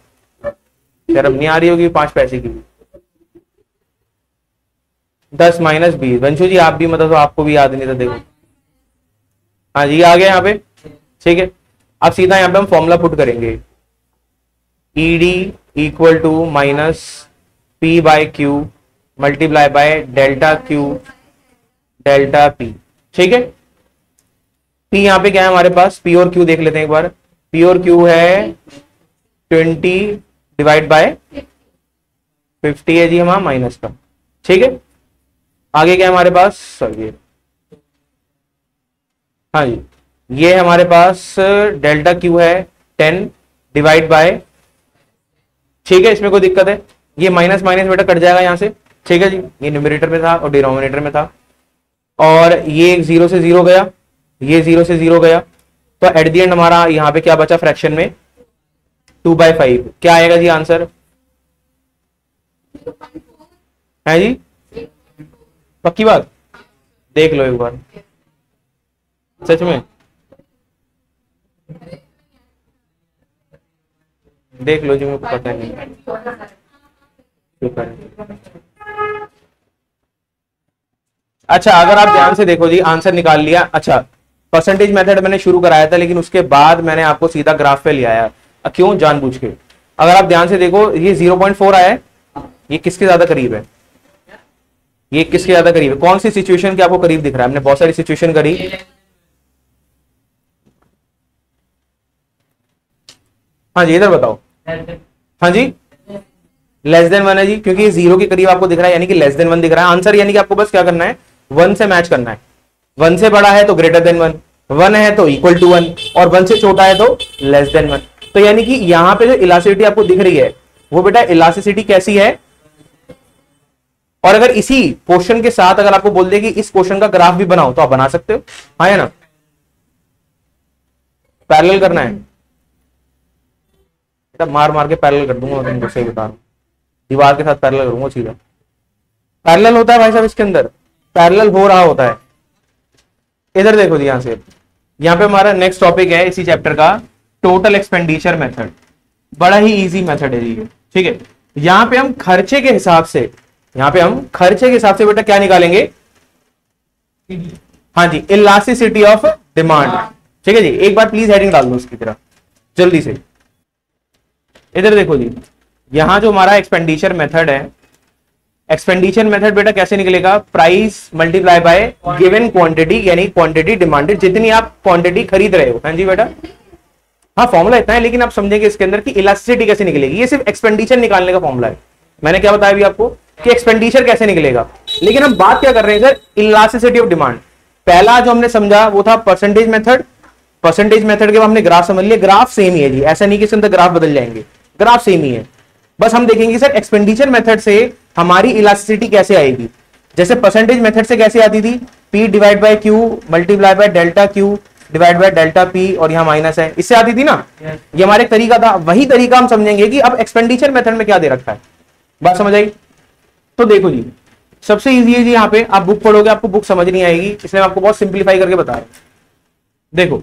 शर्म नहीं आ रही होगी 5 पैसे की, 10 माइनस 20। वंशु जी आप भी, मतलब तो आपको भी याद नहीं था, देखो हाँ जी आ गया यहाँ पे, ठीक है। अब सीधा यहाँ पे हम फॉर्मूला पुट करेंगे, ED equal to minus P by Q multiply by delta Q delta P, ठीक है। पी यहाँ पे क्या है हमारे पास, पी और क्यू देख लेते हैं एक बार। पी और क्यू है 20 डिवाइड बाय 50 है जी हमारा माइनस का, ठीक है। आगे क्या है हमारे पास, सर ये हाँ जी, ये हमारे पास डेल्टा क्यू है 10 डिवाइड बाय, ठीक है, इसमें कोई दिक्कत है, ये माइनस माइनस बेटा कट जाएगा यहां से, ठीक है जी। ये न्यूमरेटर में था और डिनोमिनेटर में था, और ये 0 से 0 गया, ये 0 से 0 गया, तो एट द एंड हमारा यहाँ पे क्या बचा फ्रैक्शन में, 2/5। क्या आएगा जी आंसर, है जी, पक्की बात, देख लो एक बार, सच में देख लो जी, मुझे पता नहीं। अच्छा अगर आप ध्यान से देखो जी, आंसर निकाल लिया। अच्छा परसेंटेज मेथड मैंने शुरू कराया था, लेकिन उसके बाद मैंने आपको सीधा ग्राफ पे ले आया, क्यों, जानबूझ के। अगर आप ध्यान से देखो, ये 0.4 आया है, ये किसके ज्यादा करीब है, ये किसके ज्यादा करीब है, कौन सी सिचुएशन के आपको करीब दिख रहा है, हमने बहुत सारी सिचुएशन करी। हाँ जी इधर बताओ, हाँ जी लेस देन 1 है जी, क्योंकि ये 0 के करीब आपको दिख रहा है, यानी कि लेस देन 1 दिख रहा है आंसर। यानी कि आपको बस क्या करना है, 1 से मैच करना है, 1 से बड़ा है तो ग्रेटर देन 1, 1 है तो इक्वल टू 1, और 1 से छोटा है तो लेस देन 1। तो यानी कि यहां पे जो इलास्टिसिटी आपको दिख रही है, वो बेटा इलास्टिसिटी कैसी है, और अगर इसी क्वेश्चन के साथ अगर आपको बोल दे कि इस क्वेश्चन का ग्राफ भी बनाओ, तो आप बना सकते हो, हाँ है ना, पैरेलल करना है, मार मार के पैरेलल कर दूंगा मैं तुमको, सही बता रहा हूं, दीवार के साथ पैरेलल करूंगा सीधा। पैरेलल होता है भाई साहब, इसके अंदर पैरेलल हो रहा होता है। इधर देखो जी, यहां से यहां पे हमारा नेक्स्ट टॉपिक है इसी चैप्टर का, टोटल एक्सपेंडिचर मेथड। बड़ा ही इजी मेथड है जी, ठीक है। यहां पे हम खर्चे के हिसाब से, यहां पे हम खर्चे के हिसाब से बेटा क्या निकालेंगे, हाँ जी, इलास्टिसिटी ऑफ डिमांड, ठीक है जी। एक बार प्लीज हेडिंग डाल दो उसकी तरह जल्दी से। इधर देखो जी, यहां जो हमारा एक्सपेंडिचर मेथड है, एक्सपेंडिचर मेथड बेटा कैसे निकलेगा, price multiply by given quantity, यानी क्वांटिटी डिमांडेड, जितनी आप क्वांटिटी खरीद रहे हो, हाँ जी बेटा। हाँ फॉर्मूला इतना है, लेकिन आप समझेंगे इसके अंदर की इलास्टिसिटी कैसे निकलेगी। ये सिर्फ एक्सपेंडिचर निकालने का फॉर्मूला है, मैंने क्या बताया अभी आपको कि एक्सपेंडिचर कैसे निकलेगा। लेकिन हम बात क्या कर रहे हैं सर, इलास्टिसिटी ऑफ डिमांड। पहला जो हमने समझा वो था परसेंटेज मेथड, परसेंटेज मेथड के बाद हमने ग्राफ समझ लिया, ग्राफ सेम ही है जी, ऐसा नहीं कि इसके अंदर ग्राफ बदल जाएंगे, ग्राफ सेम ही है। बस हम देखेंगे सर एक्सपेंडिचर मेथड से हमारी इलास्टिसिटी कैसे आएगी। जैसे परसेंटेज मेथड से कैसे आती थी, P divide by Q multiply by delta Q divide by delta P, और यहां माइनस है, इससे आती थी ना, ये हमारा एक तरीका था। वही तरीका हम समझेंगे कि अब एक्सपेंडिचर मेथड में क्या दे रखा है, बात समझ आई। तो देखो जी, सबसे इजी है जी, यहां पे आप बुक पढ़ोगे आपको बुक समझ नहीं आएगी, इसलिए मैं आपको बहुत सिंप्लीफाई करके बता रहा हूं। देखो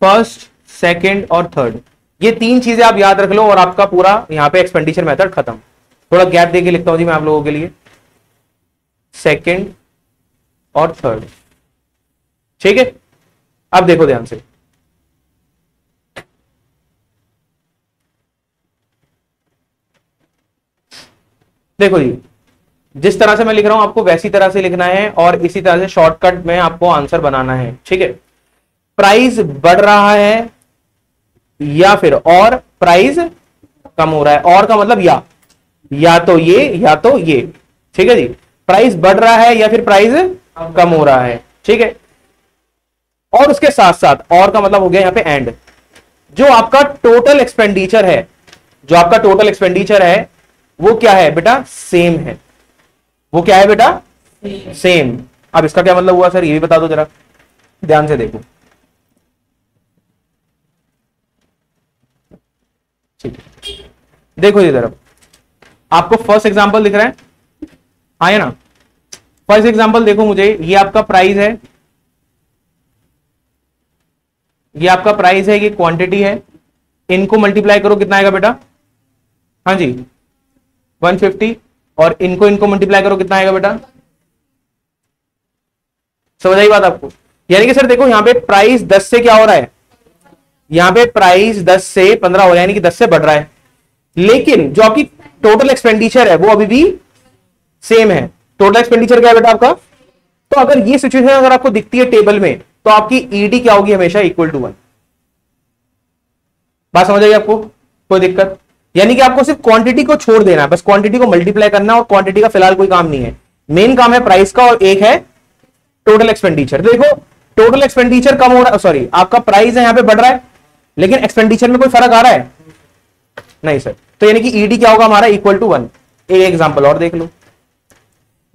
फर्स्ट, सेकंड और थर्ड, ये 3 चीजें आप याद रख लो और आपका पूरा यहां पे एक्सपेंडिचर मेथड खत्म। थोड़ा गैप देके लिखता हूं जी मैं आप लोगों के लिए, सेकंड और थर्ड, ठीक है। अब देखो ध्यान से, देखो जी, जिस तरह से मैं लिख रहा हूं आपको वैसी तरह से लिखना है, और इसी तरह से शॉर्टकट में आपको आंसर बनाना है, ठीक है। प्राइस बढ़ रहा है या फिर और प्राइस कम हो रहा है, और का मतलब या तो ये या तो ये, ठीक है जी। प्राइस बढ़ रहा है या फिर प्राइस कम हो रहा है, ठीक है। और उसके साथ साथ और का मतलब हो गया यहां पे एंड, जो आपका टोटल एक्सपेंडिचर है, जो आपका टोटल एक्सपेंडिचर है वो क्या है बेटा, सेम है। वो क्या है बेटा, सेम। अब इसका क्या मतलब हुआ सर, ये भी बता दो जरा, ध्यान से देखो। ठीक है, देखो इधर, अब आपको फर्स्ट एग्जांपल दिख रहा है, आया ना। फर्स्ट एग्जांपल देखो मुझे, ये आपका प्राइस है, ये आपका प्राइस है, ये क्वांटिटी है, इनको मल्टीप्लाई करो कितना आएगा बेटा, हाँ जी 150, और इनको मल्टीप्लाई करो कितना आएगा बेटा, समझ आई बात आपको। यानी कि सर देखो यहां पे प्राइस 10 से क्या हो रहा है, यहां पे प्राइस 10 से 15 हो रहा है, यानी कि 10 से बढ़ रहा है, लेकिन जो आपकी टोटल एक्सपेंडिचर है वो अभी भी सेम है। टोटल एक्सपेंडिचर क्या है बेटा आपका, तो अगर ये सिचुएशन अगर आपको दिखती है टेबल में, तो आपकी ईडी क्या होगी, हमेशा इक्वल टू 1। बात समझ आई आपको, कोई दिक्कत। यानी कि आपको सिर्फ क्वांटिटी को छोड़ देना है, बस क्वांटिटी को मल्टीप्लाई करना है, और क्वांटिटी का फिलहाल कोई काम नहीं है, मेन काम है प्राइस का, और एक है टोटल एक्सपेंडिचर। देखो टोटल एक्सपेंडिचर कम हो रहा है, सॉरी आपका प्राइस है यहां पे बढ़ रहा है, लेकिन एक्सपेंडिचर में कोई फर्क आ रहा है नहीं सर, तो यानी कि ईडी क्या होगा हमारा, इक्वल टू 1। एक एग्जांपल और देख लो,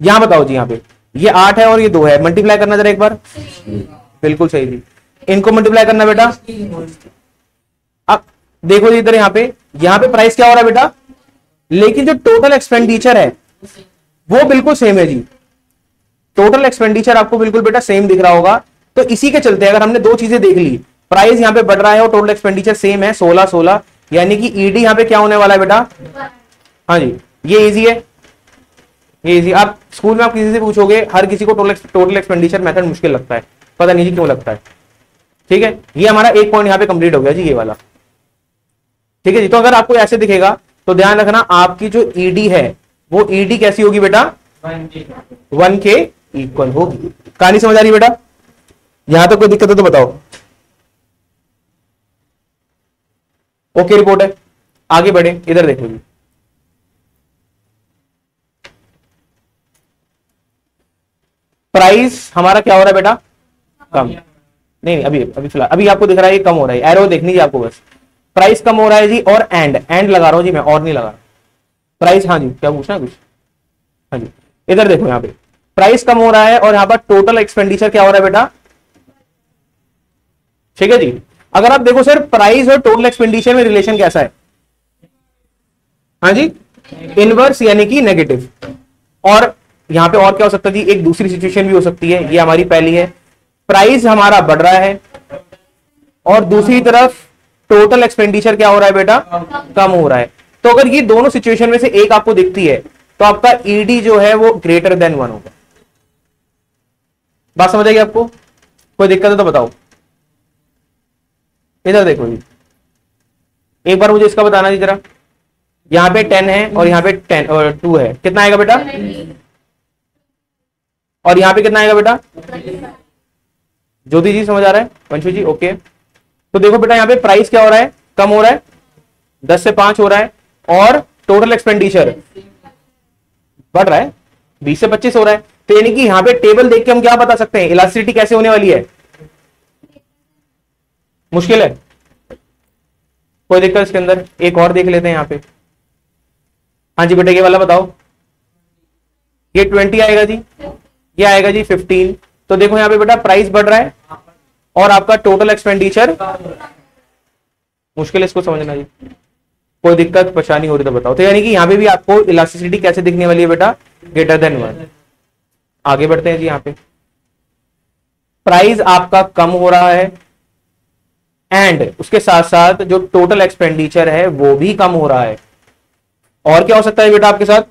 यहां बताओ जी, यहां पे ये 8 है और ये 2 है, मल्टीप्लाई करना जरा एक बार, बिल्कुल सही थी, इनको मल्टीप्लाई करना बेटा। अब देखो जी इधर, यहां पे प्राइस क्या हो रहा है बेटा, लेकिन जो टोटल एक्सपेंडिचर है वो बिल्कुल सेम है जी, टोटल एक्सपेंडिचर आपको बिल्कुल बेटा सेम दिख रहा होगा। तो इसी के चलते अगर हमने दो चीजें देख ली, प्राइस यहां पे बढ़ रहा है और टोटल एक्सपेंडिचर सेम है 16 यानी कि ईडी यहां पे क्या होने वाला है बेटा, हाँ जी ये इजी है, ये इजी। आप स्कूल में आप किसी से पूछोगे, हर किसी को टोटल एक्सपेंडिचर मेथड मुश्किल लगता है, पता नहीं जी क्यों लगता है। ठीक है, ये हमारा एक पॉइंट यहां पे कंप्लीट हो गया जी, ये वाला। ठीक है जी, तो अगर आपको ऐसे दिखेगा तो ध्यान रखना, आपकी जो ईडी है वो ईडी कैसी होगी बेटा, 1 के इक्वल होगी। कहानी समझ आ रही बेटा, यहां तक कोई दिक्कत है तो बताओ। ओके रिपोर्ट है, आगे बढ़े, इधर देखो जी, प्राइस हमारा क्या हो रहा है बेटा, कम, नहीं अभी अभी फिलहाल अभी आपको दिख रहा है ये कम हो रहा है, एरो देखनी है आपको बस, प्राइस कम हो रहा है जी, और एंड लगा रहा हूं जी मैं, और नहीं लगा रहा प्राइस। हाँ जी क्या पूछना है कुछ, हाँ जी इधर देखो, यहां पे प्राइस कम हो रहा है और यहां पर टोटल एक्सपेंडिचर क्या हो रहा है बेटा, ठीक है जी। अगर आप देखो सर प्राइस और टोटल एक्सपेंडिचर में रिलेशन कैसा है, हाँ जी इनवर्स यानी कि नेगेटिव। और यहां पे और क्या हो सकता है जी, एक दूसरी सिचुएशन भी हो सकती है, ये हमारी पहली है, प्राइस हमारा बढ़ रहा है और दूसरी तरफ टोटल एक्सपेंडिचर क्या हो रहा है बेटा, कम हो रहा है। तो अगर ये दोनों सिचुएशन में से एक आपको दिखती है तो आपका ईडी जो है वो ग्रेटर देन 1 होगा। बात समझ आएगी आपको, कोई दिक्कत है तो बताओ। इधर देखो जी, एक बार मुझे इसका बताना जी जरा, यहां पे 10 है और यहां पे 10 और 2 है, कितना आएगा बेटा, और यहां पे कितना आएगा बेटा, ज्योति जी समझ आ रहा है, वंशु जी ओके। तो देखो बेटा यहां पे प्राइस क्या हो रहा है, कम हो रहा है, 10 से 5 हो रहा है, और टोटल एक्सपेंडिचर बढ़ रहा है, 20 से 25 हो रहा है। तो यानी कि यहां पे टेबल देख के हम क्या बता सकते हैं, इलास्टिसिटी कैसे होने वाली है, मुश्किल है, कोई दिक्कत इसके अंदर। एक और देख लेते हैं यहां पे, हाँ जी बेटा ये वाला बताओ, ये 20 आएगा जी, ये आएगा जी 15। तो देखो यहां पे बेटा प्राइस बढ़ रहा है और आपका टोटल एक्सपेंडिचर, मुश्किल है इसको समझना जी, कोई दिक्कत परेशानी हो रही तो बताओ। तो यानी कि यहां पे भी आपको इलास्टिसिटी कैसे दिखने वाली है बेटा, ग्रेटर देन 1। आगे बढ़ते हैं जी, यहां पे प्राइस आपका कम हो रहा है एंड उसके साथ साथ जो टोटल एक्सपेंडिचर है वो भी कम हो रहा है। और क्या हो सकता है बेटा आपके साथ,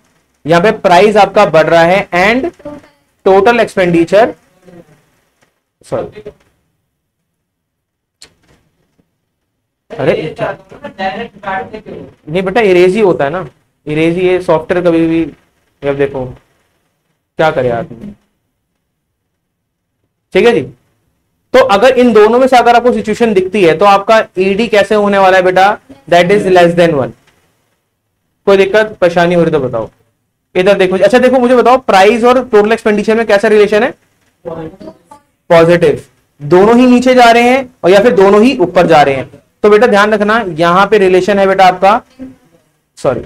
यहां पे प्राइस आपका बढ़ रहा है एंड टोटल एक्सपेंडिचर, सॉरी अरे नहीं बेटा इरेज ही होता है ना, इरेज ही, ये सॉफ्टवेयर कभी भी, अब देखो क्या करे आदमी, ठीक है जी। तो अगर इन दोनों में से अगर आपको सिचुएशन दिखती है तो आपका ईडी कैसे होने वाला है बेटा, दैट इज लेस देन 1। कोई दिक्कत परेशानी हो रही तो बताओ। इधर देखो, अच्छा देखो मुझे बताओ, प्राइस और टोटल एक्सपेंडिचर में कैसा रिलेशन है, पॉजिटिव, दोनों ही नीचे जा रहे हैं और या फिर दोनों ही ऊपर जा रहे हैं। तो बेटा ध्यान रखना, यहां पे रिलेशन है बेटा आपका, सॉरी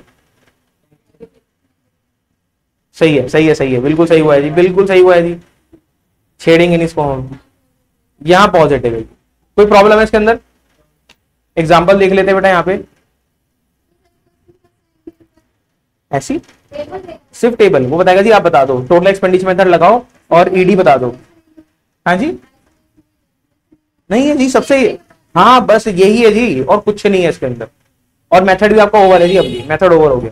सही है, सही है, सही है, बिल्कुल सही हुआ है जी, बिल्कुल सही हुआ है जी, छेड़ेंगे नहीं इसको हम। यहाँ पॉजिटिव है, कोई प्रॉब्लम है इसके अंदर? एग्जाम्पल देख लेते हैं बेटा यहाँ पे, ऐसी सिर्फ टेबल वो बताएगा जी, आप बता दो, टोटल एक्सपेंडिचर मेथड लगाओ और ईडी बता दो। हाँ जी, नहीं है जी सबसे, हाँ बस यही है जी, और कुछ नहीं है इसके अंदर, और मेथड भी आपका ओवर है जी, अभी मेथड ओवर हो गया।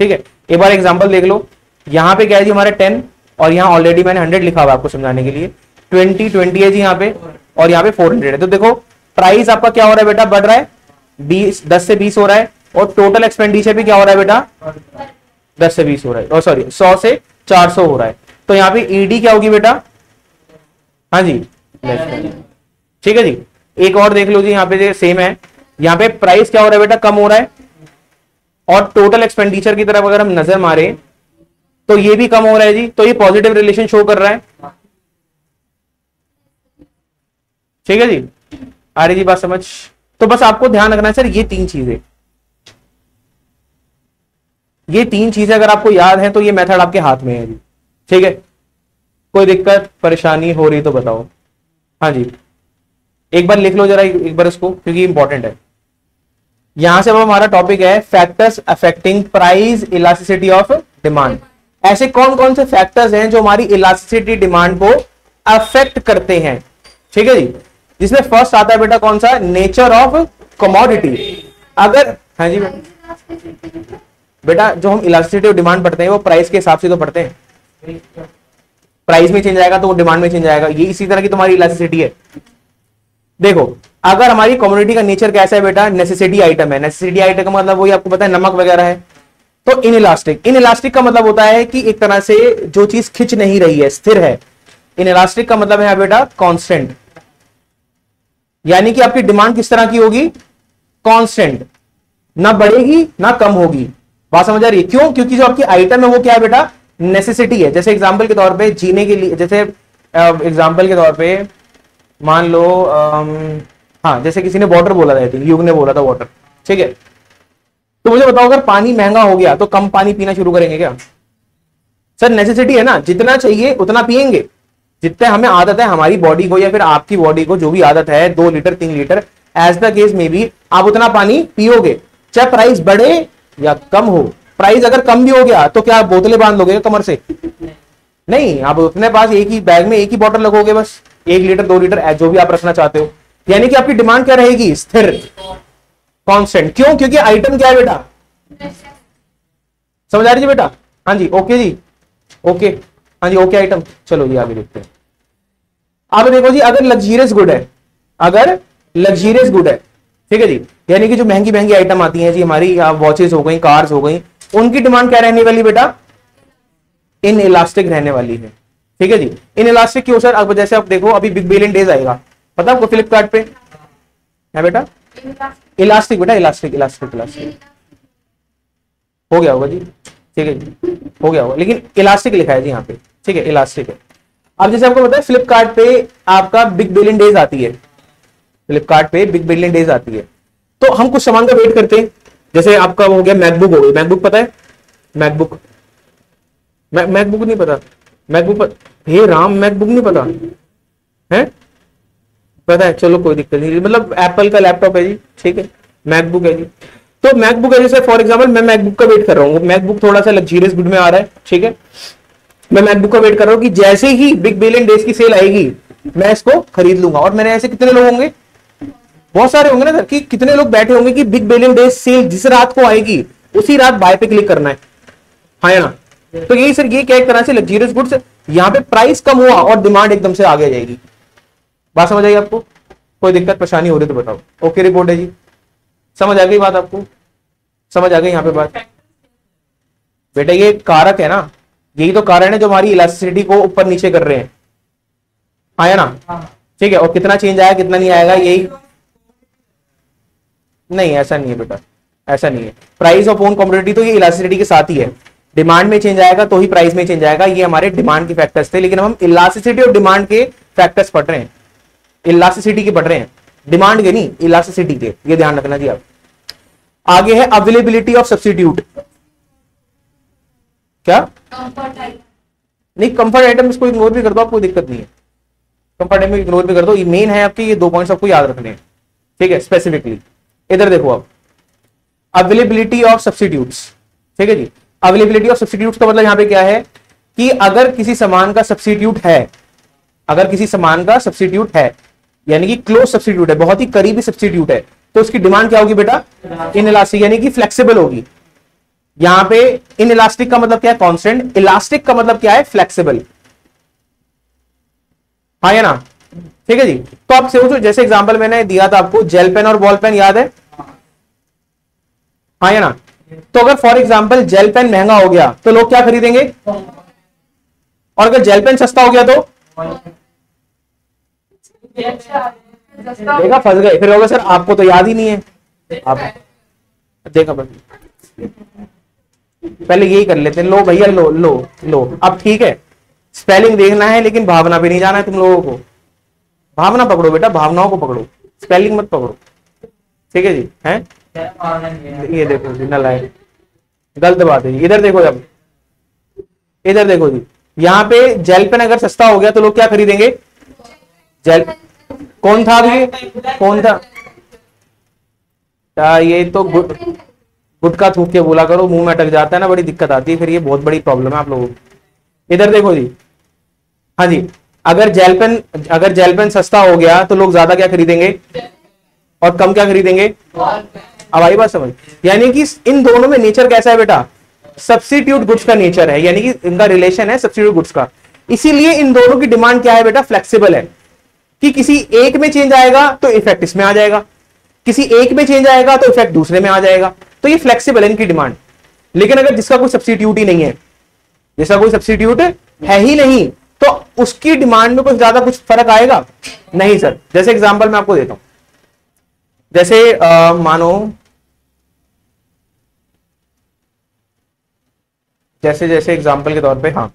ठीक है, एक बार एग्जांपल देख लो, यहाँ पे क्या है जी हमारा 10, और यहाँ ऑलरेडी मैंने 100 लिखा हुआ आपको समझाने के लिए, 20 है जी यहाँ पे, और यहाँ पे 400 है। तो देखो प्राइस आपका क्या हो रहा है बेटा, बढ़ रहा है, 10 से 20 हो रहा है, और टोटल एक्सपेंडिचर भी क्या हो रहा है बेटा, 10 से 20 हो रहा है, और सॉरी 100 से 400 हो रहा है। तो यहाँ पे ईडी क्या होगी बेटा, हाँ जी, ठीक है जी। एक और देख लो जी, यहाँ पे सेम है, यहाँ पे प्राइस क्या हो रहा है बेटा, कम हो रहा है, और टोटल एक्सपेंडिचर की तरफ अगर हम नजर मारे तो ये भी कम हो रहा है जी, तो ये पॉजिटिव रिलेशन शो कर रहा है। ठीक है जी, आ रही जी बात समझ? तो बस आपको ध्यान रखना है सर, ये तीन चीजें, ये तीन चीजें अगर आपको याद है तो ये मेथड आपके हाथ में है जी। ठीक है, कोई दिक्कत परेशानी हो रही तो बताओ। हाँ जी, एक बार लिख लो जरा एक बार इसको, क्योंकि इंपॉर्टेंट है। यहां से अब हमारा टॉपिक है factors affecting price elasticity of demand. ऐसे कौन कौन से फैक्टर्स हैं जो हमारी इलास्टिसिटी डिमांड को अफेक्ट करते हैं। ठीक है जी, जिसमें फर्स्ट आता है बेटा कौन सा, नेचर ऑफ कमोडिटी। अगर, हाँ जी बेटा, जो हम इलास्टिसिटी ऑफ डिमांड पढ़ते हैं वो प्राइस के हिसाब से तो पढ़ते हैं, प्राइस में चेंज आएगा तो वो डिमांड में चेंज आएगा, ये इसी तरह की तुम्हारी इलास्टिसिटी है। देखो अगर हमारी कम्युनिटी का नेचर कैसा है बेटा, नेसेसिटी आइटम है, नेसेसिटी आइटम का मतलब वही आपको पता है नमक वगैरह है, तो इनइलास्टिक। इनइलास्टिक का मतलब होता है कि एक तरह से जो चीज खिंच नहीं रही है, स्थिर है। इनइलास्टिक का मतलब है बेटा कांस्टेंट, यानी कि आपकी डिमांड किस तरह की होगी, कांस्टेंट, ना बढ़ेगी ना कम होगी। बात समझ आ रही है? क्यों? क्योंकि जो आपकी आइटम है वो क्या है बेटा, नेसेसिटी है। जैसे एग्जांपल के तौर पे जीने के लिए, जैसे एग्जांपल के तौर पे मान लो हाँ, जैसे किसी ने वाटर बोला था, युग ने बोला था वाटर, ठीक है, तो मुझे बताओ अगर पानी महंगा हो गया तो कम पानी पीना शुरू करेंगे क्या? सर नेसेसिटी है ना, जितना चाहिए उतना पिएंगे, जितने हमें आदत है हमारी बॉडी को या फिर आपकी बॉडी को जो भी आदत है 2 litre 3 litre as the case में भी आप उतना पानी पियोगे, चाहे प्राइस बढ़े या कम हो। प्राइस अगर कम भी हो गया तो क्या आप बोतलें बांध लोगे कमर से? नहीं, आप अपने पास एक ही बैग में एक ही बॉटल लगोगे, बस 1 लीटर 2 लीटर जो भी आप रखना चाहते हो। यानी कि आपकी डिमांड क्या रहेगी, स्थिर, कांस्टेंट। क्यों? क्योंकि आइटम क्या है बेटा, समझ आ रही है बेटा? हाँ जी, ओके जी, ओके, हाँ जी, ओके आइटम। चलो जी आगे देखते हैं। अब देखो जी, अगर लग्जरियस गुड है, अगर लग्जरियस गुड है, ठीक है जी, यानी कि जो महंगी महंगी आइटम आती हैं जी हमारी, वॉचेस हो गई, कार्स हो गई, उनकी डिमांड क्या रहने वाली बेटा, इन इलास्टिक रहने वाली है। ठीक है जी, इन इलास्टिक क्यों सर? अब जैसे आप देखो अभी बिग बिलियन डेज आएगा, पता आपको फ्लिपकार्ट पे है बेटा, इलास्टिक बेटा, इलास्टिक इलास्टिक इलास्टिक हो गया होगा जी, ठीक है जी, हो गया होगा, लेकिन इलास्टिक लिखा है जी यहाँ पे, ठीक है, इलास्टिक है। अब जैसे आपको पता है फ्लिपकार्ट पे आपका बिग बिलियन डेज आती है, फ्लिपकार्ट पे बिग बिलियन डेज आती है, तो हम कुछ सामान का वेट करते हैं। जैसे आपका हो गया मैकबुक, हो गई मैकबुक, पता है मैकबुक, मैकबुक नहीं पता, मैकबुक हे राम, मैकबुक नहीं पता है? पता है, चलो कोई दिक्कत नहीं, मतलब एप्पल का लैपटॉप है जी, ठीक है, मैकबुक है जी। तो मैकबुक है, जैसे फॉर एग्जांपल मैं मैकबुक का वेट कर रहा हूँ, मैकबुक थोड़ा सा लग्जरियस गुड में आ रहा है, ठीक है, मैं मैकबुक का वेट कर रहा हूँ कि जैसे ही बिग बिलियन डेज की सेल आएगी मैं इसको खरीद लूंगा। और मेरे ऐसे कितने लोग होंगे, बहुत सारे होंगे ना सर, कि कितने लोग बैठे होंगे कि बिग बिलियन डेज सेल जिस रात को आएगी उसी रात बाय पे क्लिक करना है, हाँ या ना? तो यही सर, ये क्या एक तरह से लग्जरियस गुड्स, यहाँ पे प्राइस कम हुआ और डिमांड एकदम से आगे जाएगी। बात समझ आई आपको? कोई दिक्कत परेशानी हो रही तो बताओ। ओके रिपोर्ट है जी, समझ आ गई बात आपको? समझ आ गई यहाँ पे बात? बेटा ये कारक है ना, यही तो कारण है जो हमारी इलास्टिसिटी को ऊपर नीचे कर रहे हैं, हाँ या ना? ठीक है, और कितना चेंज आया कितना नहीं आएगा, यही नहीं, ऐसा नहीं है बेटा, ऐसा नहीं है। प्राइस ऑफ ओन कमोडिटी तो ये इलास्टिसिटी के साथ ही है, डिमांड में चेंज आएगा तो ही प्राइस में चेंज आएगा, ये हमारे डिमांड के फैक्टर्स थे। लेकिन हम इलास्टिसिटी और डिमांड के फैक्टर्स पढ़ रहे हैं, इलास्टिसिटी के पढ़ रहे हैं, डिमांड के नहीं, इलास्टिसिटी के, ये ध्यान रखना जी आप। आगे है अवेलेबिलिटी ऑफ सब्स्टिट्यूट। क्या नहीं, कंफर्ट आइटम इसको इग्नोर भी कर दो, आप कोई दिक्कत नहीं है, कंफर्ट आइटम इग्नोर भी कर दो, ये मेन है आपके, ये 2 पॉइंट्स आपको याद रखने हैं, ठीक है। स्पेसिफिकली इधर देखो आप, अवेलेबिलिटी ऑफ सब्स्टिट्यूट्स, ठीक है जी। अवेलेबिलिटी ऑफ सब्स्टिट्यूट्स का मतलब यहां पे क्या है कि अगर किसी समान का सब्स्टिट्यूट है, अगर किसी समान का सब्स्टिट्यूट है यानी कि क्लोज सब्स्टिट्यूट है, बहुत ही करीबी सब्स्टिट्यूट है, तो उसकी डिमांड क्या होगी बेटा, इनइलास्टिक, यानी कि फ्लेक्सिबल होगी। यहां पे इनइलास्टिक का मतलब क्या है, कांस्टेंट, इलास्टिक का मतलब क्या है, फ्लेक्सिबल, हाँ या ना, ठीक है जी। तो आप सोचो, जैसे एग्जांपल मैंने दिया था आपको, जेल पेन और बॉल पेन याद है, हाँ या ना। तो अगर फॉर एग्जांपल जेल पेन महंगा हो गया तो लोग क्या खरीदेंगे, और अगर जेल पेन सस्ता हो गया तो देखा, फंस गए, फिर होगा सर आपको तो याद ही नहीं है, आप देखा बस, पहले यही कर लेते हैं, लो भैया लो लो लो, अब ठीक है, स्पेलिंग देखना है लेकिन भावना पे नहीं जाना है तुम लोगों को, भावना पकड़ो बेटा, भावनाओं को पकड़ो, स्पेलिंग मत पकड़ो, ठीक है जी, हैं ये देखो जी, नालायक, गलत बात है। इधर देखो, जब इधर देखो जी, यहाँ पे जेल पेन अगर सस्ता हो गया तो लोग क्या खरीदेंगे, जेल, कौन था अभी, कौन था, ये तो गुटखा थूक के बोला करो, मुंह में अटक जाता है ना, बड़ी दिक्कत आती है फिर, ये बहुत बड़ी प्रॉब्लम है आप लोगों को। इधर देखो जी, हाँ जी, अगर जेल पेन सस्ता हो गया तो लोग ज्यादा क्या खरीदेंगे और कम क्या खरीदेंगे, अब आई बात समझ, यानी कि इन दोनों में नेचर कैसा है बेटा, सब्स्टिट्यूट गुड्स का नेचर है, यानी कि इनका रिलेशन है सब्स्टिट्यूट गुड्स का, इसीलिए इन दोनों की डिमांड क्या है बेटा, फ्लेक्सिबल है, कि किसी एक में चेंज आएगा तो इफेक्ट इसमें आ जाएगा, किसी एक में चेंज आएगा तो इफेक्ट दूसरे में आ जाएगा, तो ये फ्लेक्सिबल है इनकी डिमांड। लेकिन अगर जिसका कोई सब्स्टिट्यूट ही नहीं है, जिसका कोई सब्स्टिट्यूट है ही नहीं, तो उसकी डिमांड में कुछ ज्यादा कुछ फर्क आएगा नहीं सर। जैसे एग्जांपल मैं आपको देता हूं, जैसे मानो जैसे एग्जांपल के तौर पे, हाँ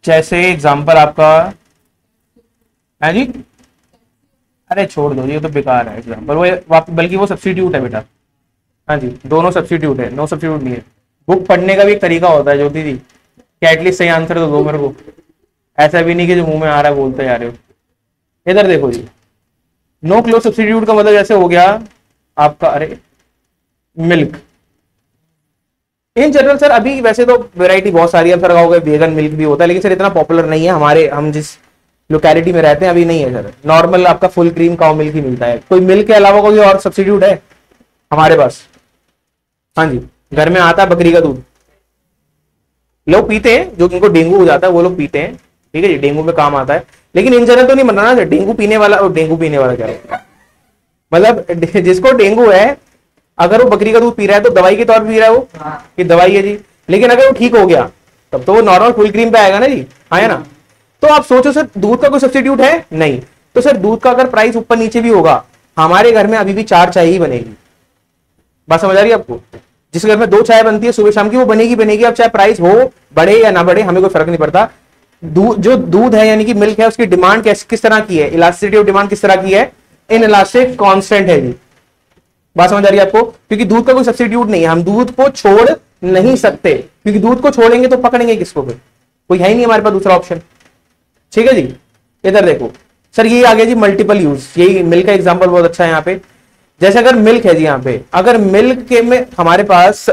जैसे एग्जांपल आपका है जी, अरे छोड़ दो ये तो बेकार है एग्जांपल, वो बल्कि वो सब्स्टिट्यूट है बेटा, हाँ जी दोनों सब्स्टिट्यूट है, नो सब्स्टिट्यूट नहीं है। बुक पढ़ने का भी एक तरीका होता है ज्योति जी, कि एटलीस्ट सही आंसर तो दो मेरे को, ऐसा भी नहीं कि जो मुंह में आ रहा है बोलते जा रहे हो। इधर देखो जी, नो क्लोज सब्स्टिट्यूट का मतलब जैसे हो गया आपका, अरे मिल्क, इन जनरल सर अभी वैसे तो वैरायटी बहुत सारी है, सर होगा वेगन मिल्क भी होता है, लेकिन सर इतना पॉपुलर नहीं है हमारे, हम जिस लोकेलिटी में रहते हैं अभी नहीं है सर, नॉर्मल आपका फुल क्रीम काउ मिल्क ही मिलता है। कोई मिल्क के अलावा कोई और सब्स्टिट्यूट है हमारे पास, हाँ जी घर में आता है बकरी का दूध, लोग पीते हैं, जो जिनको डेंगू हो जाता है वो लोग पीते हैं, ठीक है जी, डेंगू में काम आता है, लेकिन इन जनरल तो नहीं बनना ना, डेंगू पीने वाला, और डेंगू पीने वाला क्या है, मतलब जिसको डेंगू है अगर वो बकरी का दूध पी रहा है तो दवाई के तौर पर पी रहा है वो, कि दवाई है जी, लेकिन अगर वो ठीक हो गया तब तो वो नॉर्मल फुल क्रीम पे आएगा ना जी, है ना। तो आप सोचो सर दूध का कोई सब्स्टिट्यूट है नहीं, तो सर दूध का अगर प्राइस ऊपर नीचे भी होगा, हमारे घर में अभी भी 4 चाय ही बनेगी, बात समझ आ रही है आपको, जिस घर में 2 चाय बनती है सुबह शाम की वो बनेगी बनेगी, अब चाहे प्राइस हो बढ़े या ना बढ़े हमें कोई फर्क नहीं पड़ता। जो दूध है यानी कि मिल्क है, उसकी डिमांड किस तरह की है, इलास्टिसिटी ऑफ डिमांड किस तरह की है, इन इलास्टिक कांस्टेंट है जी, बात समझ आ रही है आपको, क्योंकि दूध का कोई सब्स्टिट्यूट नहीं है, हम दूध को छोड़ नहीं सकते, क्योंकि दूध को छोड़ेंगे तो पकड़ेंगे किसको, फिर कोई है ही नहीं हमारे पास दूसरा ऑप्शन, ठीक है जी। इधर देखो सर ये आ गया जी मल्टीपल यूज, यही मिल्क का एग्जांपल बहुत अच्छा है यहाँ पे, जैसे अगर मिल्क है जी, यहाँ पे अगर मिल्क के में हमारे पास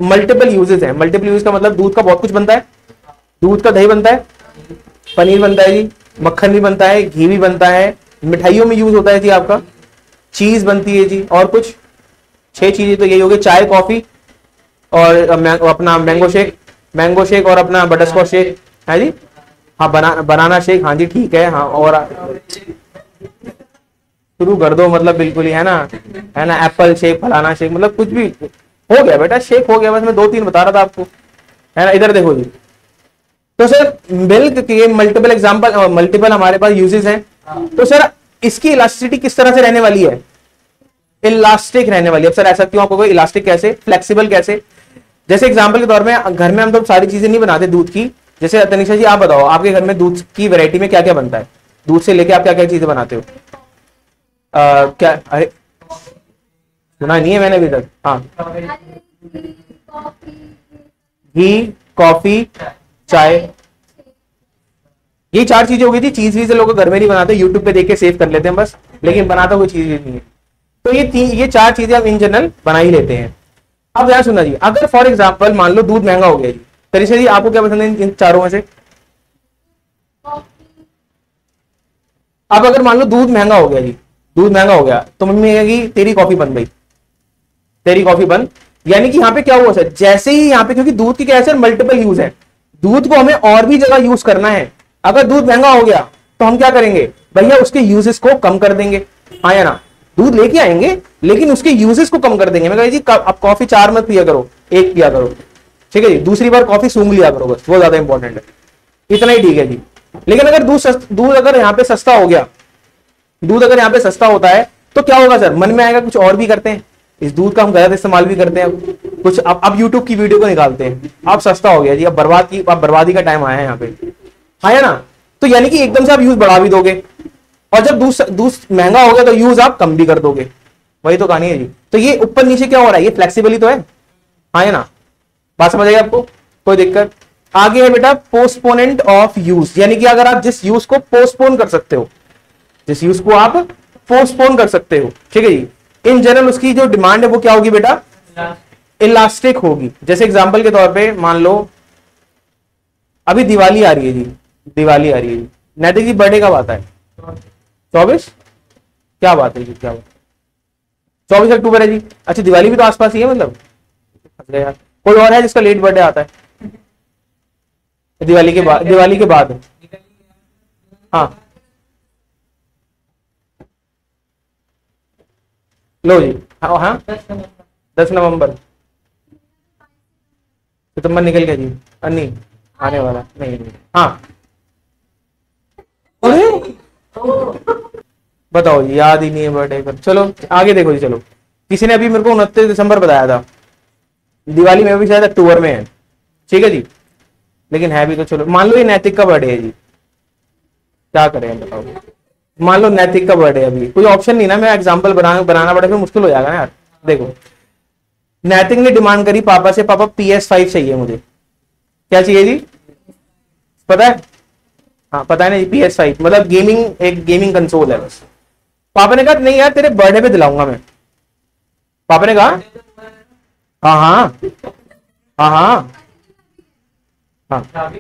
मल्टीपल यूजेस है, मल्टीपल यूज का मतलब दूध का बहुत कुछ बनता है, दूध का दही बनता है, पनीर बनता है जी, मक्खन भी बनता है, घी भी बनता है, मिठाइयों में यूज होता है जी आपका, चीज बनती है जी, और कुछ 6 चीजें तो यही हो गई, चाय कॉफी और अपना मैंगो शेक और अपना बटरस्कॉच शेक है जी, हाँ बनाना शेक, हाँ जी ठीक है, हाँ और शुरू कर दो, मतलब बिल्कुल ही है ना एप्पल शेक, फलाना शेक, मतलब कुछ भी हो गया बेटा, शेक हो गया, बस मैं 2-3 बता रहा था आपको, है ना। इधर देखो जी, तो सर मिल्क के मल्टीपल एग्जांपल, मल्टीपल हमारे पास यूजेस हैं, तो सर इसकी इलास्टिसिटी किस तरह से रहने वाली है, इलास्टिक रहने वाली है। अब सर ऐसा क्यों, आपको इलास्टिक कैसे, फ्लेक्सिबल कैसे, जैसे एग्जांपल के तौर में घर में हम तो सारी चीजें नहीं बनाते दूध की, जैसे तनिषा जी आप बताओ आपके घर में दूध की वैरायटी में क्या क्या बनता है, दूध से लेके आप क्या क्या चीजें बनाते हो, क्या, अरे सुना नहीं है मैंने अभी तक। हाँ, घी, कॉफी, चाय, ये 4 चीजें हो गई थी। चीज वीज लोग घर में नहीं बनाते, यूट्यूब पे देख के सेव कर लेते हैं बस, लेकिन बनाता कोई चीज नहीं है। तो ये 4 चीजें हम इन जनरल बना ही लेते हैं। अब ध्यान सुनना जी, अगर फॉर एग्जाम्पल मान लो दूध महंगा हो गया जी, तरीके जी आपको क्या पसंद है इन चारों में से? अब अगर मान लो दूध महंगा हो गया जी, दूध महंगा हो गया तो मम्मी कहेगी तेरी कॉफी बंद भाई, तेरी कॉफी बंद। यानी कि यहाँ पे क्या हुआ सर, जैसे ही यहाँ पे, क्योंकि दूध की क्या है सर, मल्टीपल यूज है, दूध को हमें और भी जगह यूज करना है। अगर दूध महंगा हो गया तो हम क्या करेंगे भैया, उसके यूजेस को कम कर देंगे, हाँ या ना? दूध लेके आएंगे लेकिन उसके यूजेस को कम कर देंगे। मैं कहा जी अब कॉफी 4 मत पिया करो, 1 पिया करो, ठीक है जी। दूसरी बार कॉफी सूंघ लिया करो बस, वो ज्यादा इंपॉर्टेंट है, इतना ही ठीक है जी। लेकिन अगर दूध अगर यहाँ पे सस्ता हो गया, दूध अगर यहाँ पे सस्ता होता है तो क्या होगा सर, मन में आएगा कुछ और भी करते हैं, इस दूध का हम गलत इस्तेमाल भी करते हैं कुछ। अब यूट्यूब की वीडियो को निकालते हैं, अब सस्ता हो गया जी, अब बर्बादी का टाइम आया है यहाँ पे, आया ना? तो यानी कि एकदम से आप यूज बढ़ा भी दोगे, और जब दूध महंगा हो गया तो यूज आप कम भी कर दोगे, वही तो कहानी है जी। तो ये ऊपर नीचे क्या हो रहा है, ये फ्लेक्सिबल ही तो है, हाँ ना? बात समझ आई आपको? कोई दिक्कत? आगे है बेटा पोस्टपोनेंट ऑफ यूज, यानी कि अगर आप जिस यूज को पोस्टपोन कर सकते हो, जिस यूज को आप पोस्टपोन कर सकते हो, ठीक है जी, इन जनरल उसकी जो डिमांड है वो क्या होगी बेटा, इलास्टिक होगी। जैसे एग्जांपल के तौर पे मान लो अभी दिवाली आ रही है जी, दिवाली आ रही है जी, नैतिक जी बर्थडे कब आता है? 24? क्या बात है जी, क्या बात, 24 अक्टूबर है जी। अच्छा दिवाली भी तो आसपास ही है, मतलब यार कोई और है जिसका लेट बर्थडे आता है? दिवाली के बाद, दिवाली के बाद, हाँ लो जी, हाँ हाँ 10 नवंबर, सितंबर निकल गया जी, नहीं आने वाला नहीं, हाँ अरे बताओ जी, याद ही नहीं है बर्थडे का। चलो आगे देखो जी, चलो किसी ने अभी मेरे को 29 दिसंबर बताया था, दिवाली में भी शायद अक्टूबर में है, ठीक है जी, लेकिन है भी तो। चलो मान लो ये नैतिक का बर्थडे है जी, क्या करें बताओ? मान लो नैतिक का बर्थडे, अभी कोई ऑप्शन नहीं ना, मैं एग्जांपल बनाना पड़े फिर मुश्किल हो जाएगा ना यार। देखो नैतिक ने डिमांड करी पापा से, पापा PS5 चाहिए मुझे, क्या चाहिए जी, पता है? हाँ पता है ना जी, PS5 मतलब गेमिंग, एक गेमिंग कंसोल है बस। पापा ने कहा नहीं यार तेरे बर्थडे पे दिलाऊंगा मैं, पापा ने कहा हाँ हाँ हाँ हाँ हाँ,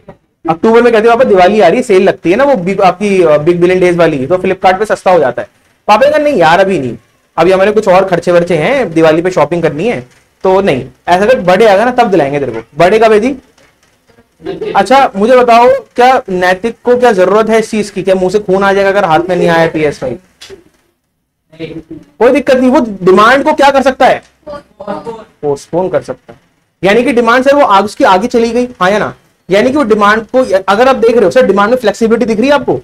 अक्टूबर में कहते हो पापा दिवाली आ रही है, सेल लगती है ना वो आपकी बिग बिलियन डेज वाली, तो फ्लिपकार्ट पे सस्ता हो जाता है। पापा ने कहा नहीं यार अभी नहीं, अभी हमारे कुछ और खर्चे वर्चे हैं, दिवाली पे शॉपिंग करनी है, तो नहीं, ऐसा कर बर्थडे आएगा ना तब दिलाएंगे तेरे को। बर्थडे कब है जी? अच्छा मुझे बताओ, क्या नैतिक को क्या जरूरत है इस चीज की, क्या मुंह से खून आ जाएगा अगर हाथ में नहीं आया PS5? कोई दिक्कत नहीं, वो डिमांड को क्या कर सकता है, पोस्टपोन कर सकता है। यानी कि डिमांड सर वो उसकी आगे चली गई, हाँ या ना? यानी कि वो डिमांड को, अगर आप देख रहे हो सर डिमांड में फ्लेक्सिबिलिटी दिख रही है आपको,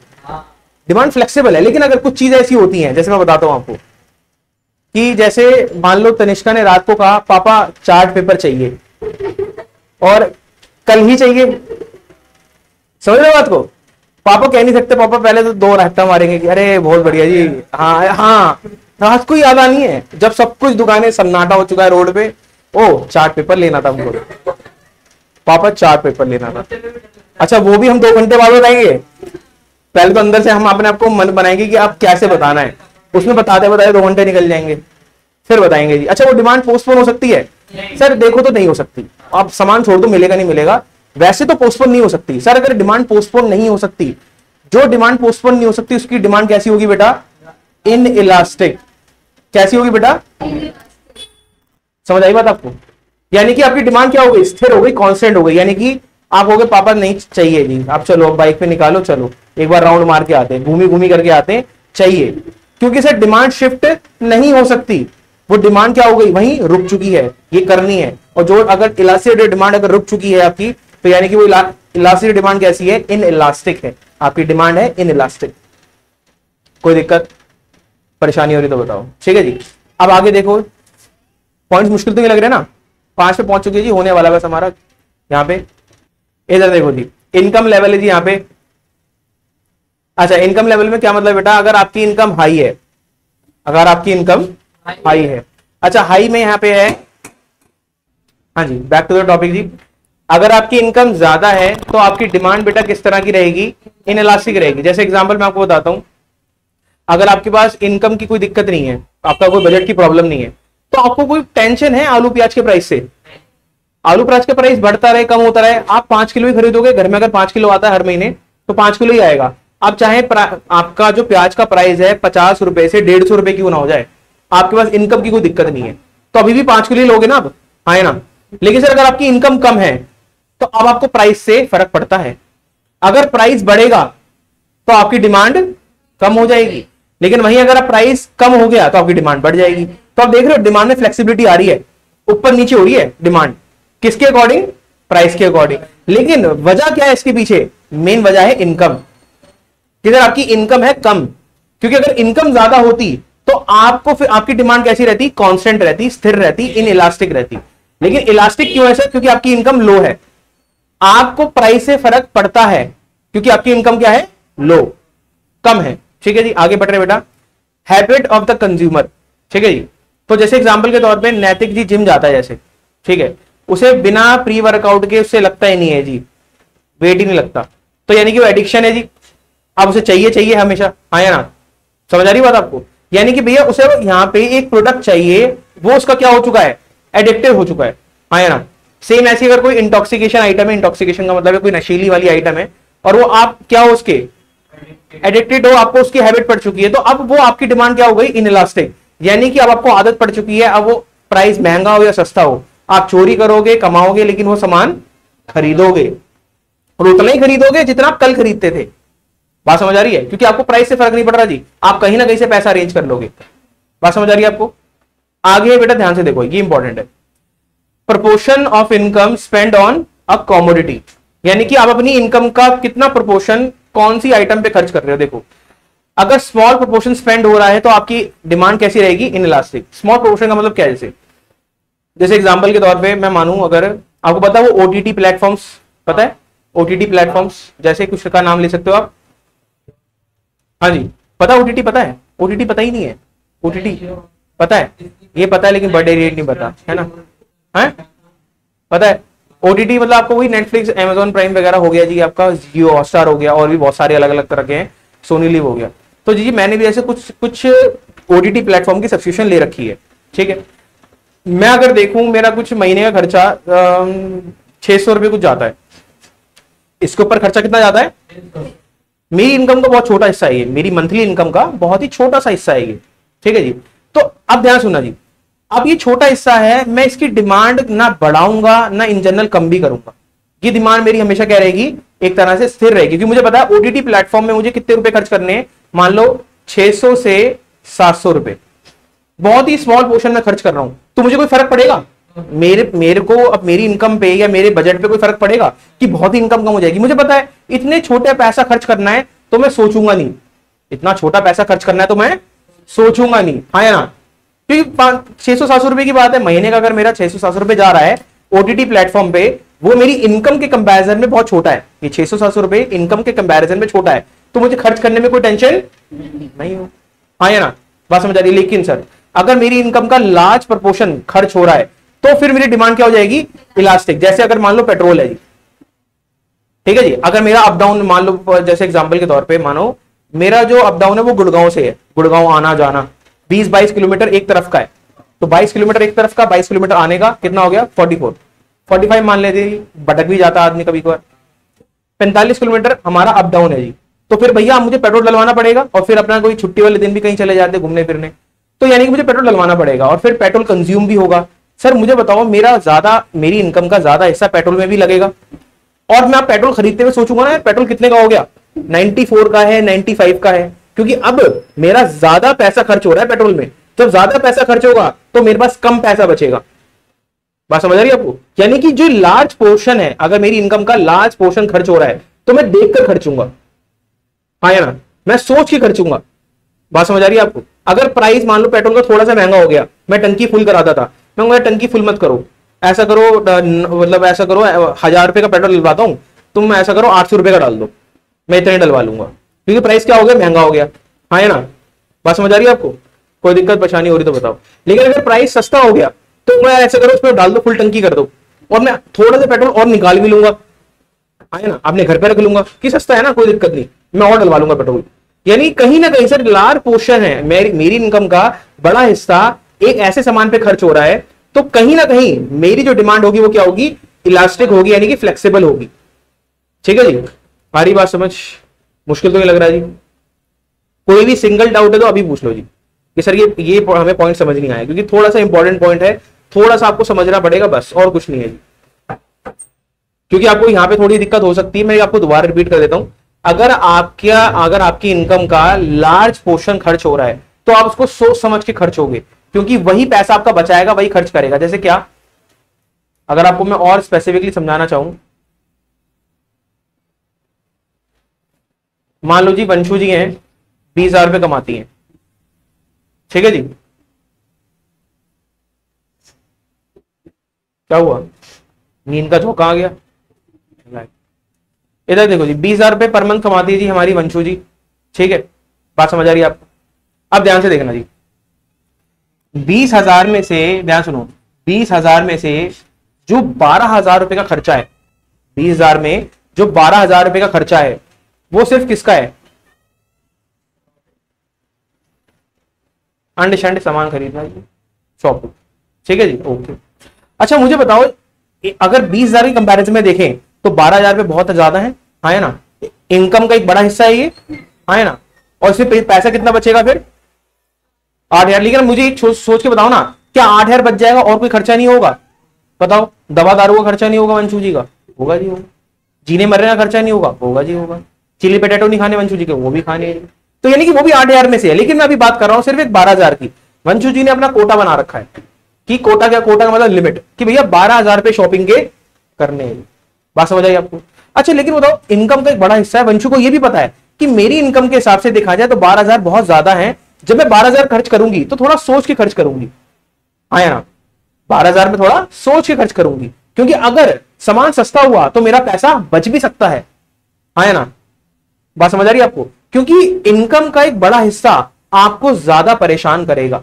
डिमांड फ्लेक्सिबल है। लेकिन अगर कुछ चीज ऐसी होती हैं, जैसे मैं बताता हूं आपको, कि जैसे मान लो तनिष्का ने रात को कहा पापा चार्ट पेपर चाहिए और कल ही चाहिए, समझ रहे हो बात को? पापा कह नहीं सकते, पापा पहले तो 2 हफ्ता मारेंगे कि अरे बहुत बढ़िया जी, हाँ हाँ, रात को याद आनी है जब सब कुछ दुकानें सन्नाटा हो चुका है रोड पे, ओ चार्ट पेपर लेना था हमको, पापा चार्ट पेपर लेना था। अच्छा वो भी हम 2 घंटे बाद बताएंगे, पहले तो अंदर से हम अपने आपको मन बनाएंगे कि आप कैसे बताना है, उसमें बताते बताते 2 घंटे निकल जाएंगे, फिर बताएंगे जी। अच्छा वो डिमांड पोस्टपोन हो सकती है सर? देखो तो नहीं हो सकती, आप सामान छोड़ दो, मिलेगा नहीं मिलेगा, वैसे तो पोस्टपोन नहीं हो सकती सर। अगर डिमांड पोस्टपोन नहीं हो सकती, जो डिमांड पोस्टपोन नहीं हो सकती उसकी डिमांड कैसी होगी बेटा, इन इलास्टिक। कैसी होगी बेटा, समझ आई बात आपको? यानी कि आपकी डिमांड क्या हो गई, स्थिर हो गई, कांस्टेंट हो गई। यानी कि आप हो गए पापा नहीं चाहिए जी, आप चलो बाइक पे निकालो, चलो एक बार राउंड मार के आते हैं, घूमी घूमी करके आते हैं, चाहिए। क्योंकि सर डिमांड शिफ्ट नहीं हो सकती, वो डिमांड क्या हो गई, वहीं रुक चुकी है, ये करनी है। और जो अगर इलास्टिक डिमांड अगर रुक चुकी है आपकी, तो यानी कि वो इलास्टिक डिमांड कैसी है, इन इलास्टिक है, आपकी डिमांड है इन इलास्टिक। कोई दिक्कत परेशानी हो रही तो बताओ, ठीक है जी। अब आगे देखो, पॉइंट्स मुश्किल तो नहीं लग रहे ना, 5 पे पहुंच चुके जी, होने वाला बस हमारा। यहाँ पे इधर देखो जी, इनकम लेवल है जी यहाँ पे। अच्छा इनकम लेवल में क्या मतलब बेटा, अगर आपकी इनकम हाई है, अगर आपकी इनकम हाई है अच्छा हाई में यहाँ पे है, हाँ जी बैक टू द टॉपिक जी। अगर आपकी इनकम ज्यादा है तो आपकी डिमांड बेटा किस तरह की रहेगी, इनइलास्टिक रहेगी। जैसे एग्जांपल मैं आपको बताता हूं, अगर आपके पास इनकम की कोई दिक्कत नहीं है, आपका कोई बजट की प्रॉब्लम नहीं है, तो आपको कोई टेंशन है आलू प्याज के प्राइस से? आलू प्याज का प्राइस बढ़ता रहे कम होता रहे, आप 5 किलो ही खरीदोगे, घर में अगर 5 किलो आता है हर महीने तो 5 किलो ही आएगा। आप चाहे आपका जो प्याज का प्राइस है 50 रुपए से 150 रुपए क्यों ना हो जाए, आपके पास इनकम की कोई दिक्कत नहीं है, तो अभी भी 5 किलो ही लोगे ना आप, है ना। लेकिन सर अगर आपकी इनकम कम है तो अब आपको प्राइस से फर्क पड़ता है। अगर प्राइस बढ़ेगा तो आपकी डिमांड कम हो जाएगी, लेकिन वहीं अगर प्राइस कम हो गया तो आपकी डिमांड बढ़ जाएगी। तो आप देख रहे हो डिमांड में फ्लेक्सिबिलिटी आ रही है, ऊपर नीचे हो रही है डिमांड, किसके अकॉर्डिंग, प्राइस के अकॉर्डिंग। लेकिन वजह क्या है इसके पीछे, मेन वजह है इनकम। किधर आपकी इनकम है कम, क्योंकि अगर इनकम ज्यादा होती तो आपको फिर आपकी डिमांड कैसी रहती, कांस्टेंट रहती, स्थिर रहती, इनइलास्टिक रहती। लेकिन इलास्टिक क्यों है सर, क्योंकि आपकी इनकम लो है, आपको प्राइस से फर्क पड़ता है क्योंकि आपकी इनकम क्या है, लो, कम है। ठीक है जी, आगे बढ़ रहे बेटा। हैबिट ऑफ द कंज्यूमर, ठीक है जी। तो जैसे एग्जांपल के तौर पे नैतिक जी जिम जाता है जैसे, ठीक है, उसे बिना प्री वर्कआउट के उससे लगता ही नहीं है जी, वेट ही नहीं लगता, तो यानी कि वो एडिक्शन है जी, अब उसे चाहिए चाहिए हमेशा, आया ना, समझ आ रही बात आपको। यानी कि भैया उसे यहां पे एक प्रोडक्ट चाहिए, वो उसका क्या हो चुका है, एडिक्टिव हो चुका है, आया ना। सेम ऐसी अगर कोई इंटॉक्सिकेशन आइटम है, इंटॉक्सिकेशन का मतलब है कोई नशीली वाली आइटम है, और वो आप क्या हो उसके एडिक्टेड हो, आपको उसकी हैबिट पड़ चुकी है, तो अब वो आपकी डिमांड क्या हो गई, इनइलास्टिक। यानी कि अब आपको आदत पड़ चुकी है, अब वो प्राइस महंगा हो या सस्ता हो, आप चोरी करोगे, कमाओगे, लेकिन वो सामान खरीदोगे, और उतना ही खरीदोगे जितना आप कल खरीदते थे। बात समझ आ रही है, क्योंकि आपको प्राइस से फर्क नहीं पड़ रहा जी, आप कहीं ना कहीं से पैसा अरेंज कर लोगे। बात समझ आ रही है आपको। आगे बेटा ध्यान से देखो, ये इंपॉर्टेंट है, proportion of income spend on a commodity, यानी कि आप अपनी इनकम का कितना प्रोपोर्शन कौन सी आइटम पे खर्च कर रहे हो। देखो अगर स्मॉल प्रोपोर्शन स्पेंड हो रहा है तो आपकी डिमांड कैसी रहेगी, इनइलास्टिक। स्मॉल प्रोपोर्शन का मतलब क्या है, जैसे एग्जांपल के तौर पे मैं मानूं, अगर आपको पता है वो ओटीटी प्लेटफॉर्म्स, पता है ओटीटी प्लेटफॉर्म्स, जैसे कुछ का नाम ले सकते हो आप, हाँ जी पता, ओटीटी पता है, ओटीटी पता ही नहीं है, ओटीटी पता है, ये पता है लेकिन बर्थडे रेट नहीं पता है ना, है पता है। ओटीटी मतलब आपको वही नेटफ्लिक्स, अमेजॉन प्राइम वगैरह हो गया जी, आपका जियो हॉटस्टार हो गया, और भी बहुत सारे अलग अलग तरह के हैं, सोनी लिव हो गया। तो जी मैंने भी ऐसे कुछ ओटीटी प्लेटफॉर्म की सब्सक्रिप्शन ले रखी है, ठीक है। मैं अगर देखूं मेरा कुछ महीने का खर्चा 600 रुपए कुछ जाता है, इसके ऊपर खर्चा कितना जाता है, मेरी इनकम का बहुत छोटा हिस्सा है ये, मेरी मंथली इनकम का बहुत ही छोटा सा हिस्सा है ये, ठीक है जी। तो अब ध्यान सुनना जी, अब ये छोटा हिस्सा है, मैं इसकी डिमांड ना बढ़ाऊंगा ना इन जनरल कम भी करूंगा, ये डिमांड मेरी हमेशा क्या रहेगी, एक तरह से स्थिर रहेगी, क्योंकि मुझे पता है ओटीटी प्लेटफॉर्म में मुझे कितने रुपए खर्च करने हैं, मान लो 600 से 700 रुपए, बहुत ही स्मॉल पोर्शन में खर्च कर रहा हूं, तो मुझे कोई फर्क पड़ेगा मेरे को अब मेरी इनकम पे या मेरे बजट पे कोई फर्क पड़ेगा कि बहुत ही इनकम कम हो जाएगी। मुझे पता है इतने छोटे पैसा खर्च करना है तो मैं सोचूंगा नहीं, इतना छोटा पैसा खर्च करना है तो मैं सोचूंगा नहीं, हाँ या ना। क्योंकि 600-700 रुपए की बात है, महीने का अगर मेरा 600-700 रुपए जा रहा है ओटीटी प्लेटफॉर्म पे, वो मेरी इनकम के कंपैरिजन में बहुत छोटा है, ये 600-700 रुपए इनकम के कंपैरिजन में छोटा है, तो मुझे खर्च करने में कोई टेंशन नहीं हो, हाँ या ना, बात समझ आ रही है। लेकिन सर अगर मेरी इनकम का लार्ज प्रोपोर्शन खर्च हो रहा है तो फिर मेरी डिमांड क्या हो जाएगी, इलास्टिक। जैसे अगर मान लो पेट्रोल है जी, ठीक है जी, अगर मेरा अप डाउन मान लो, जैसे एग्जांपल के तौर पे मानो मेरा जो अप डाउन है वो गुड़गांव से है, गुड़गांव आना जाना 20-22 किलोमीटर एक तरफ का है, तो 22 किलोमीटर एक तरफ का, 22 किलोमीटर आने का कितना हो गया, 45 मान लेते, भटक भी जाता आदमी कभी कभार। 45 किलोमीटर हमारा अप डाउन है जी, तो फिर भैया मुझे पेट्रोल डलवाना पड़ेगा, और फिर अपना कोई छुट्टी वाले दिन भी कहीं चले जाते घूमने फिरने, तो यानी कि मुझे पेट्रोल डलवाना पड़ेगा, और फिर पेट्रोल कंज्यूम भी होगा। सर मुझे बताओ, मेरी इनकम का ज्यादा हिस्सा पेट्रोल में भी लगेगा, और मैं पेट्रोल खरीदते हुए सोचूंगा ना पेट्रोल कितने का हो गया, 94 का है, 95 का है, क्योंकि अब मेरा ज्यादा पैसा खर्च हो रहा है पेट्रोल में। जब ज्यादा पैसा खर्च होगा तो मेरे पास कम पैसा बचेगा, बात समझ आ रही है आपको। यानी कि जो लार्ज पोर्शन है, अगर मेरी इनकम का लार्ज पोर्शन खर्च हो रहा है तो मैं देखकर खर्चूंगा, हाँ या ना, मैं सोच के खर्चूंगा, बात समझ आ रही है आपको। अगर प्राइस मान लो पेट्रोल का थोड़ा सा महंगा हो गया, मैं टंकी फुल कराता था, मैं कहूंगा टंकी फुल मत करो, ऐसा करो, मतलब ऐसा करो 1000 रुपए का पेट्रोल डलवाता हूं, तुम ऐसा करो 800 रुपए का डाल दो, मैं इतने डलवा लूंगा, क्योंकि प्राइस क्या हो गया, महंगा हो गया, हाँ या ना, बात समझ आ रही है आपको। कोई दिक्कत परेशानी हो रही तो बताओ। लेकिन अगर प्राइस सस्ता हो गया तो मैं ऐसे करो, उसमें डाल दो, फुल टंकी कर दो, और मैं थोड़ा सा पेट्रोल और निकाल भी लूंगा, है ना, अपने घर पे रख लूंगा कि सस्ता है ना, कोई दिक्कत नहीं, मैं और डलवा लूंगा पेट्रोल। यानी कहीं ना कहीं सर लार्ज पोर्शन है मेरी इनकम का बड़ा हिस्सा एक ऐसे सामान पे खर्च हो रहा है, तो कहीं ना कहीं मेरी जो डिमांड होगी वो क्या होगी, इलास्टिक होगी, यानी कि फ्लेक्सिबल होगी। ठीक है जी, सारी बात समझ, मुश्किल तो नहीं लग रहा जी? कोई भी सिंगल डाउट है तो अभी पूछ लो जी कि सर ये हमें पॉइंट समझ नहीं आया, क्योंकि थोड़ा सा इंपॉर्टेंट पॉइंट है, थोड़ा सा आपको समझना पड़ेगा बस, और कुछ नहीं है जी। क्योंकि आपको यहां पे थोड़ी दिक्कत हो सकती है, मैं आपको दोबारा रिपीट कर देता हूं। अगर आपकी इनकम का लार्ज पोर्शन खर्च हो रहा है तो आप उसको सोच समझ के खर्चोगे, क्योंकि वही पैसा आपका बचाएगा, वही खर्च करेगा। जैसे क्या, अगर आपको मैं और स्पेसिफिकली समझाना चाहूं, मान लो जी वंशु जी हैं, 20,000 रुपए कमाती हैं, ठीक है जी, क्या हुआ, नींद का झोंका आ गया? इधर देखो जी, 20,000 रुपए पर मंथ कमाती है जी हमारी वंशु जी, ठीक है, बात समझ आ रही है आपको? अब ध्यान से देखना जी, 20,000 में से, ध्यान सुनो, 20,000 में से जो 12,000 रुपए का खर्चा है, 20,000 में जो 12,000 रुपए का खर्चा है वो सिर्फ किसका है? अंड शंड सामान खरीदना जी, शॉपिंग, ठीक है जी, ओके। अच्छा मुझे बताओ, अगर 20,000 की कंपैरिजन में देखें तो 12,000 रुपए बहुत ज्यादा है, हाँ है ना, इनकम का एक बड़ा हिस्सा है ये, हाँ है ना, और इसमें पैसा कितना बचेगा फिर? 8,000। लेकिन मुझे एक सोच के बताओ ना, क्या 8,000 बच जाएगा और कोई खर्चा नहीं होगा? बताओ, दवा दारू का खर्चा नहीं होगा वंशु जी का? होगा जी, होगा। जीने मरने का खर्चा नहीं होगा? होगा जी, होगा। चिली पोटैटो नहीं खाने वंशु जी के? वो भी खाने हैं। तो यानी कि वो भी 8,000 में से है, लेकिन मैं अभी बात कर रहा हूं सिर्फ एक 12,000 की। वंशु जी ने अपना कोटा बना रखा है, कि कोटा क्या, कोटा का मतलब लिमिट, कि भैया 12,000 रुपए शॉपिंग के करने हैं। बात समझ आई आपको? अच्छा लेकिन बताओ, इनकम का एक बड़ा हिस्सा है, वंशु को यह भी पता है कि मेरी इनकम के हिसाब से देखा जाए तो 12,000 बहुत ज्यादा है, जब मैं 12,000 खर्च करूंगी तो थोड़ा सोच के खर्च करूंगी, आया ना, 12,000 में थोड़ा सोच के खर्च करूंगी, क्योंकि अगर सामान सस्ता हुआ तो मेरा पैसा बच भी सकता है, आया ना। बात समझ आ रही है आपको? क्योंकि इनकम का एक बड़ा हिस्सा आपको ज्यादा परेशान करेगा,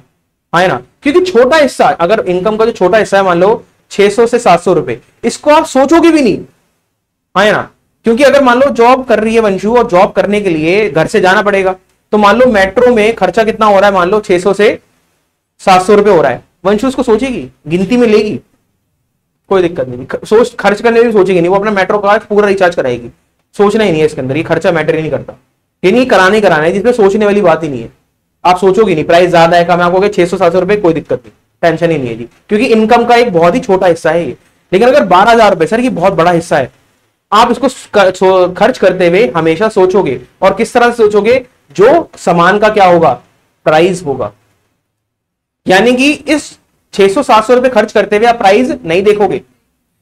है ना, क्योंकि छोटा हिस्सा, अगर इनकम का जो छोटा हिस्सा है मान लो 600 से 700 रुपए, इसको आप सोचोगे भी नहीं, है ना, क्योंकि अगर मान लो जॉब कर रही है वंशु और जॉब करने के लिए घर से जाना पड़ेगा, तो मान लो मेट्रो में खर्चा कितना हो रहा है, मान लो 600 से 700 रुपए हो रहा है, वंशु उसको सोचेगी, गिनती में लेगी? कोई दिक्कत नहीं, सोच खर्च करने में सोचेगी नहीं, वो अपना मेट्रो कार्ड पूरा रिचार्ज कराएगी, सोचना ही नहीं है इसके अंदर, ये खर्चा मैटर ही नहीं करता, ये नहीं कराना है, जिसमें सोचने वाली बात ही नहीं है। आप सोचोगे नहीं, प्राइस ज्यादा है कम है, आपको 600-700 रुपए, कोई दिक्कत नहीं, टेंशन ही नहीं है जी, क्योंकि इनकम का एक बहुत ही छोटा हिस्सा है ये। लेकिन अगर 12,000 रुपए सर ये बहुत बड़ा हिस्सा है, आप इसको खर्च करते हुए हमेशा सोचोगे, और किस तरह से सोचोगे, जो सामान का क्या होगा, प्राइस होगा, यानी कि इस 600-700 रुपए खर्च करते हुए आप प्राइस नहीं देखोगे,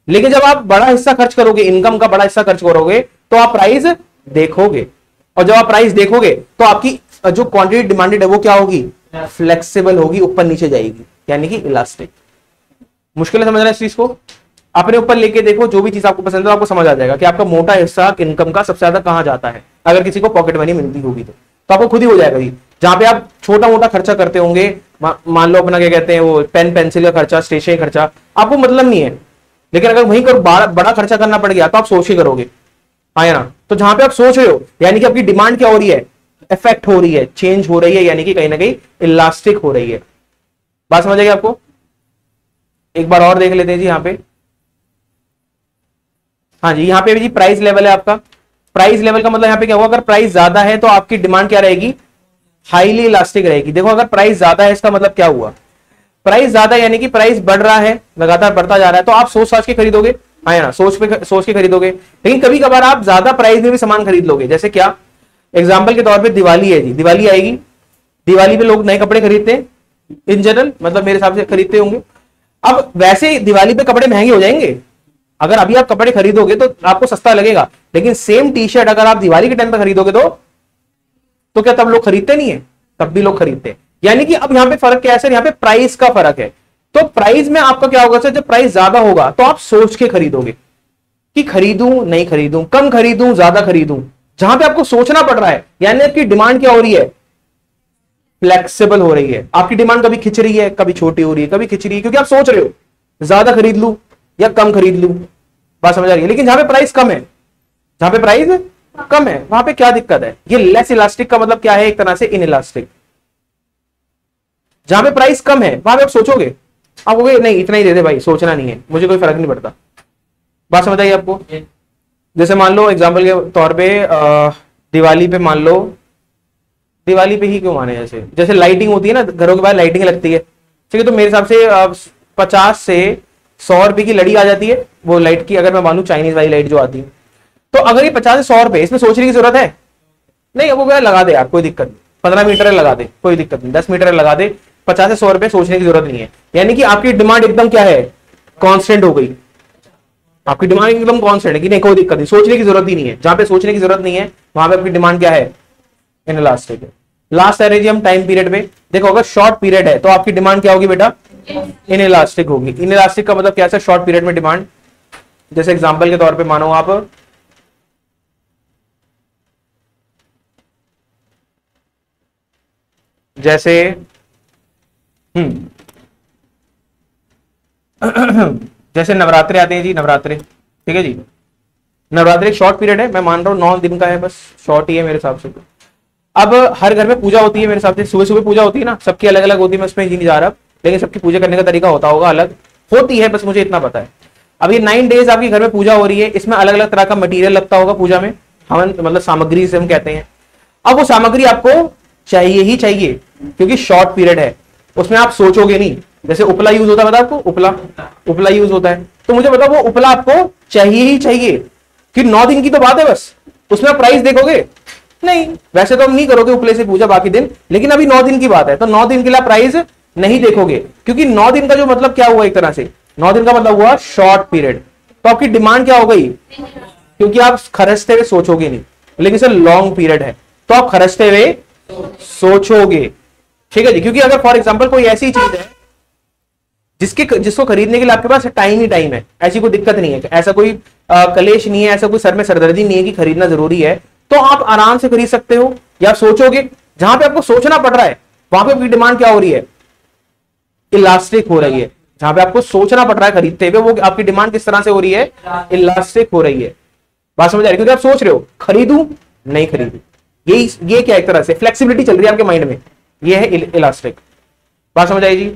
लेकिन जब आप बड़ा हिस्सा खर्च करोगे, इनकम का बड़ा हिस्सा खर्च करोगे, तो आप प्राइस देखोगे, और जब आप प्राइस देखोगे तो आपकी जो क्वांटिटी डिमांडेड है वो क्या होगी, फ्लेक्सिबल होगी, ऊपर नीचे जाएगी, यानी कि इलास्टिक। मुश्किल है समझना इस चीज को? अपने ऊपर लेके देखो, जो भी चीज आपको पसंद है आपको समझ आ जाएगा कि आपका मोटा हिस्सा इनकम का सबसे ज्यादा कहां जाता है, अगर किसी को पॉकेट मनी मिलती होगी तो आपको खुद ही हो जाएगा जी। जहां पे आप छोटा मोटा खर्चा करते होंगे, मान लो अपना क्या कहते हैं वो पेन पेंसिल का खर्चा, स्टेशनरी खर्चा, आपको मतलब नहीं है, लेकिन अगर वहीं पर बड़ा खर्चा करना पड़ गया तो आप सोच ही करोगे, आया ना। तो जहां पे आप सोच रहे हो, यानी कि आपकी डिमांड क्या हो रही है, इफेक्ट हो रही है, चेंज हो रही है, यानी कि कहीं ना कहीं इलास्टिक हो रही है। बात समझ आएगी आपको? एक बार और देख लेते हैं जी यहाँ पे, हाँ जी, यहाँ पे जी प्राइस लेवल है आपका, प्राइस लेवल का मतलब यहाँ पे क्या होगा, अगर प्राइस ज्यादा है तो आपकी डिमांड क्या रहेगी, हाईली इलास्टिक रहेगी। देखो अगर प्राइस ज्यादा है इसका मतलब क्या हुआ, प्राइस ज्यादा यानी कि प्राइस बढ़ रहा है, लगातार बढ़ता जा रहा है, तो आप सोच समझ के खरीदोगे, है ना, सोच के खरीदोगे। लेकिन कभी कभार आप ज्यादा प्राइस में भी सामान खरीद लोगे, जैसे क्या, एग्जाम्पल के तौर पे दिवाली है जी, दिवाली आएगी, दिवाली पे लोग नए कपड़े खरीदते हैं इन जनरल, मतलब मेरे हिसाब से खरीदते होंगे। अब वैसे दिवाली पे कपड़े महंगे हो जाएंगे, अगर अभी आप कपड़े खरीदोगे तो आपको सस्ता लगेगा, लेकिन सेम टी शर्ट अगर आप दिवाली के टाइम पे खरीदोगे तो क्या तब लोग खरीदते नहीं है? तब भी लोग खरीदते हैं। यानी कि अब यहां पे फर्क क्या है सर, यहां पे प्राइस का फर्क है। तो प्राइस में आपका क्या होगा सर, जब प्राइस ज्यादा होगा तो आप सोच के खरीदोगे कि खरीदूं नहीं खरीदूं, कम खरीदूं ज्यादा खरीदूं, जहां पे आपको सोचना पड़ रहा है, यानी आपकी डिमांड क्या हो रही है, फ्लेक्सिबल हो रही है। आपकी डिमांड कभी खिंच रही है, कभी छोटी हो रही है, कभी खिंच रही है, क्योंकि आप सोच रहे हो ज्यादा खरीद लूं या कम खरीद लूं। बात समझ आ रही है? लेकिन जहां पे प्राइस कम है, जहां पे प्राइस कम है वहां पे क्या दिक्कत है? ये लेस इलास्टिक का मतलब क्या है? एक तरह से इनइलास्टिक। जहां पे प्राइस कम है वहां पे आप सोचोगे, आप कहोगे नहीं इतना ही दे दे भाई, सोचना नहीं है, मुझे कोई फर्क नहीं पड़ता। बात समझ आई आपको? जैसे मान लो एग्जांपल के तौर पे दिवाली पे, मान लो दिवाली पे ही क्यों माने, जैसे जैसे लाइटिंग होती है ना, घरों के बाहर लाइटिंग लगती है, ठीक है, तो मेरे हिसाब से 50 से 100 रुपए की लड़ी आ जाती है वो लाइट की, अगर मैं मानूं चाइनीज वाली लाइट जो आती है। तो अगर ये 50 से 100 रुपए, इसमें सोचने की जरूरत है नहीं, वो लगा दे यार, कोई दिक्कत नहीं, 15 मीटर लगा दे, कोई दिक्कत नहीं, 10 मीटर लगा दे, 50 से 100 रुपए सोचने की जरूरत नहीं है। यानी कि आपकी डिमांड एकदम क्या है? कांस्टेंट हो गई। आपकी डिमांड एकदम कांस्टेंट है कि नहीं, कोई दिक्कत नहीं, सोचने की जरूरत ही नहीं है। जहां पे सोचने की जरूरत नहीं है वहां पे आपकी डिमांड क्या है? इनइलास्टिक है। लास्ट आ रही हम टाइम पीरियड में, देखो अगर शॉर्ट पीरियड है तो आपकी डिमांड क्या होगी बेटा? इनइलास्टिक होगी। इनइलास्टिक का मतलब क्या है? शॉर्ट पीरियड में डिमांड, जैसे एग्जांपल के तौर पे मानो आप जैसे जैसे नवरात्रे आते हैं जी, नवरात्रे, ठीक है जी, नवरात्रि एक शॉर्ट पीरियड है, मैं मान रहा हूं 9 दिन का है, बस शॉर्ट ही है मेरे हिसाब से। अब हर घर में पूजा होती है मेरे हिसाब से, सुबह सुबह पूजा होती है ना, सबकी अलग अलग होती है, मैं उसमें नहीं जा रहा, लेकिन सबकी पूजा करने का तरीका होता होगा अलग, होती है, बस मुझे इतना पता है। अब ये 9 डेज आपके घर में पूजा हो रही है, इसमें अलग अलग तरह का मटेरियल लगता होगा पूजा में, हवन मतलब सामग्री से हम कहते हैं। अब वो सामग्री आपको चाहिए ही चाहिए, क्योंकि शॉर्ट पीरियड है, उसमें आप सोचोगे नहीं। जैसे उपला यूज होता है, पता आपको? उपला यूज होता है, तो मुझे बताओ वो उपला आपको चाहिए ही चाहिए कि 9 दिन की तो बात है बस, उसमें आप प्राइस देखोगे नहीं, वैसे तो हम नहीं करोगे उपले से पूजा बाकी दिन, लेकिन अभी 9 दिन की बात है, तो 9 दिन के लिए प्राइस नहीं देखोगे, क्योंकि 9 दिन का जो मतलब क्या हुआ, एक तरह से 9 दिन का मतलब हुआ शॉर्ट पीरियड। तो आपकी डिमांड क्या हो गई? क्योंकि आप खर्चते हुए सोचोगे नहीं, लेकिन सर लॉन्ग पीरियड है तो आप खर्चते हुए सोचोगे, ठीक है जी। क्योंकि अगर फॉर एग्जाम्पल कोई ऐसी चीज है जिसको खरीदने के लिए आपके पास टाइम ही टाइम है, ऐसी कोई दिक्कत नहीं है, ऐसा कोई कलेश नहीं है, ऐसा कोई सर में सरदर्दी नहीं है कि खरीदना जरूरी है, तो आप आराम से खरीद सकते हो, या आप सोचोगे। जहां पे आपको सोचना पड़ रहा है वहां पे आपकी डिमांड क्या हो रही है? इलास्टिक हो रही है। जहां पे आपको सोचना पड़ रहा है खरीदते हुए, वो आपकी डिमांड किस तरह से हो रही है? इलास्टिक हो रही है। बात समझ आ रही है? क्योंकि आप सोच रहे हो खरीदूं नहीं खरीदूं, ये क्या एक तरह से फ्लेक्सिबिलिटी चल रही है आपके माइंड में, ये है इलास्टिक। बात समझ आई जी?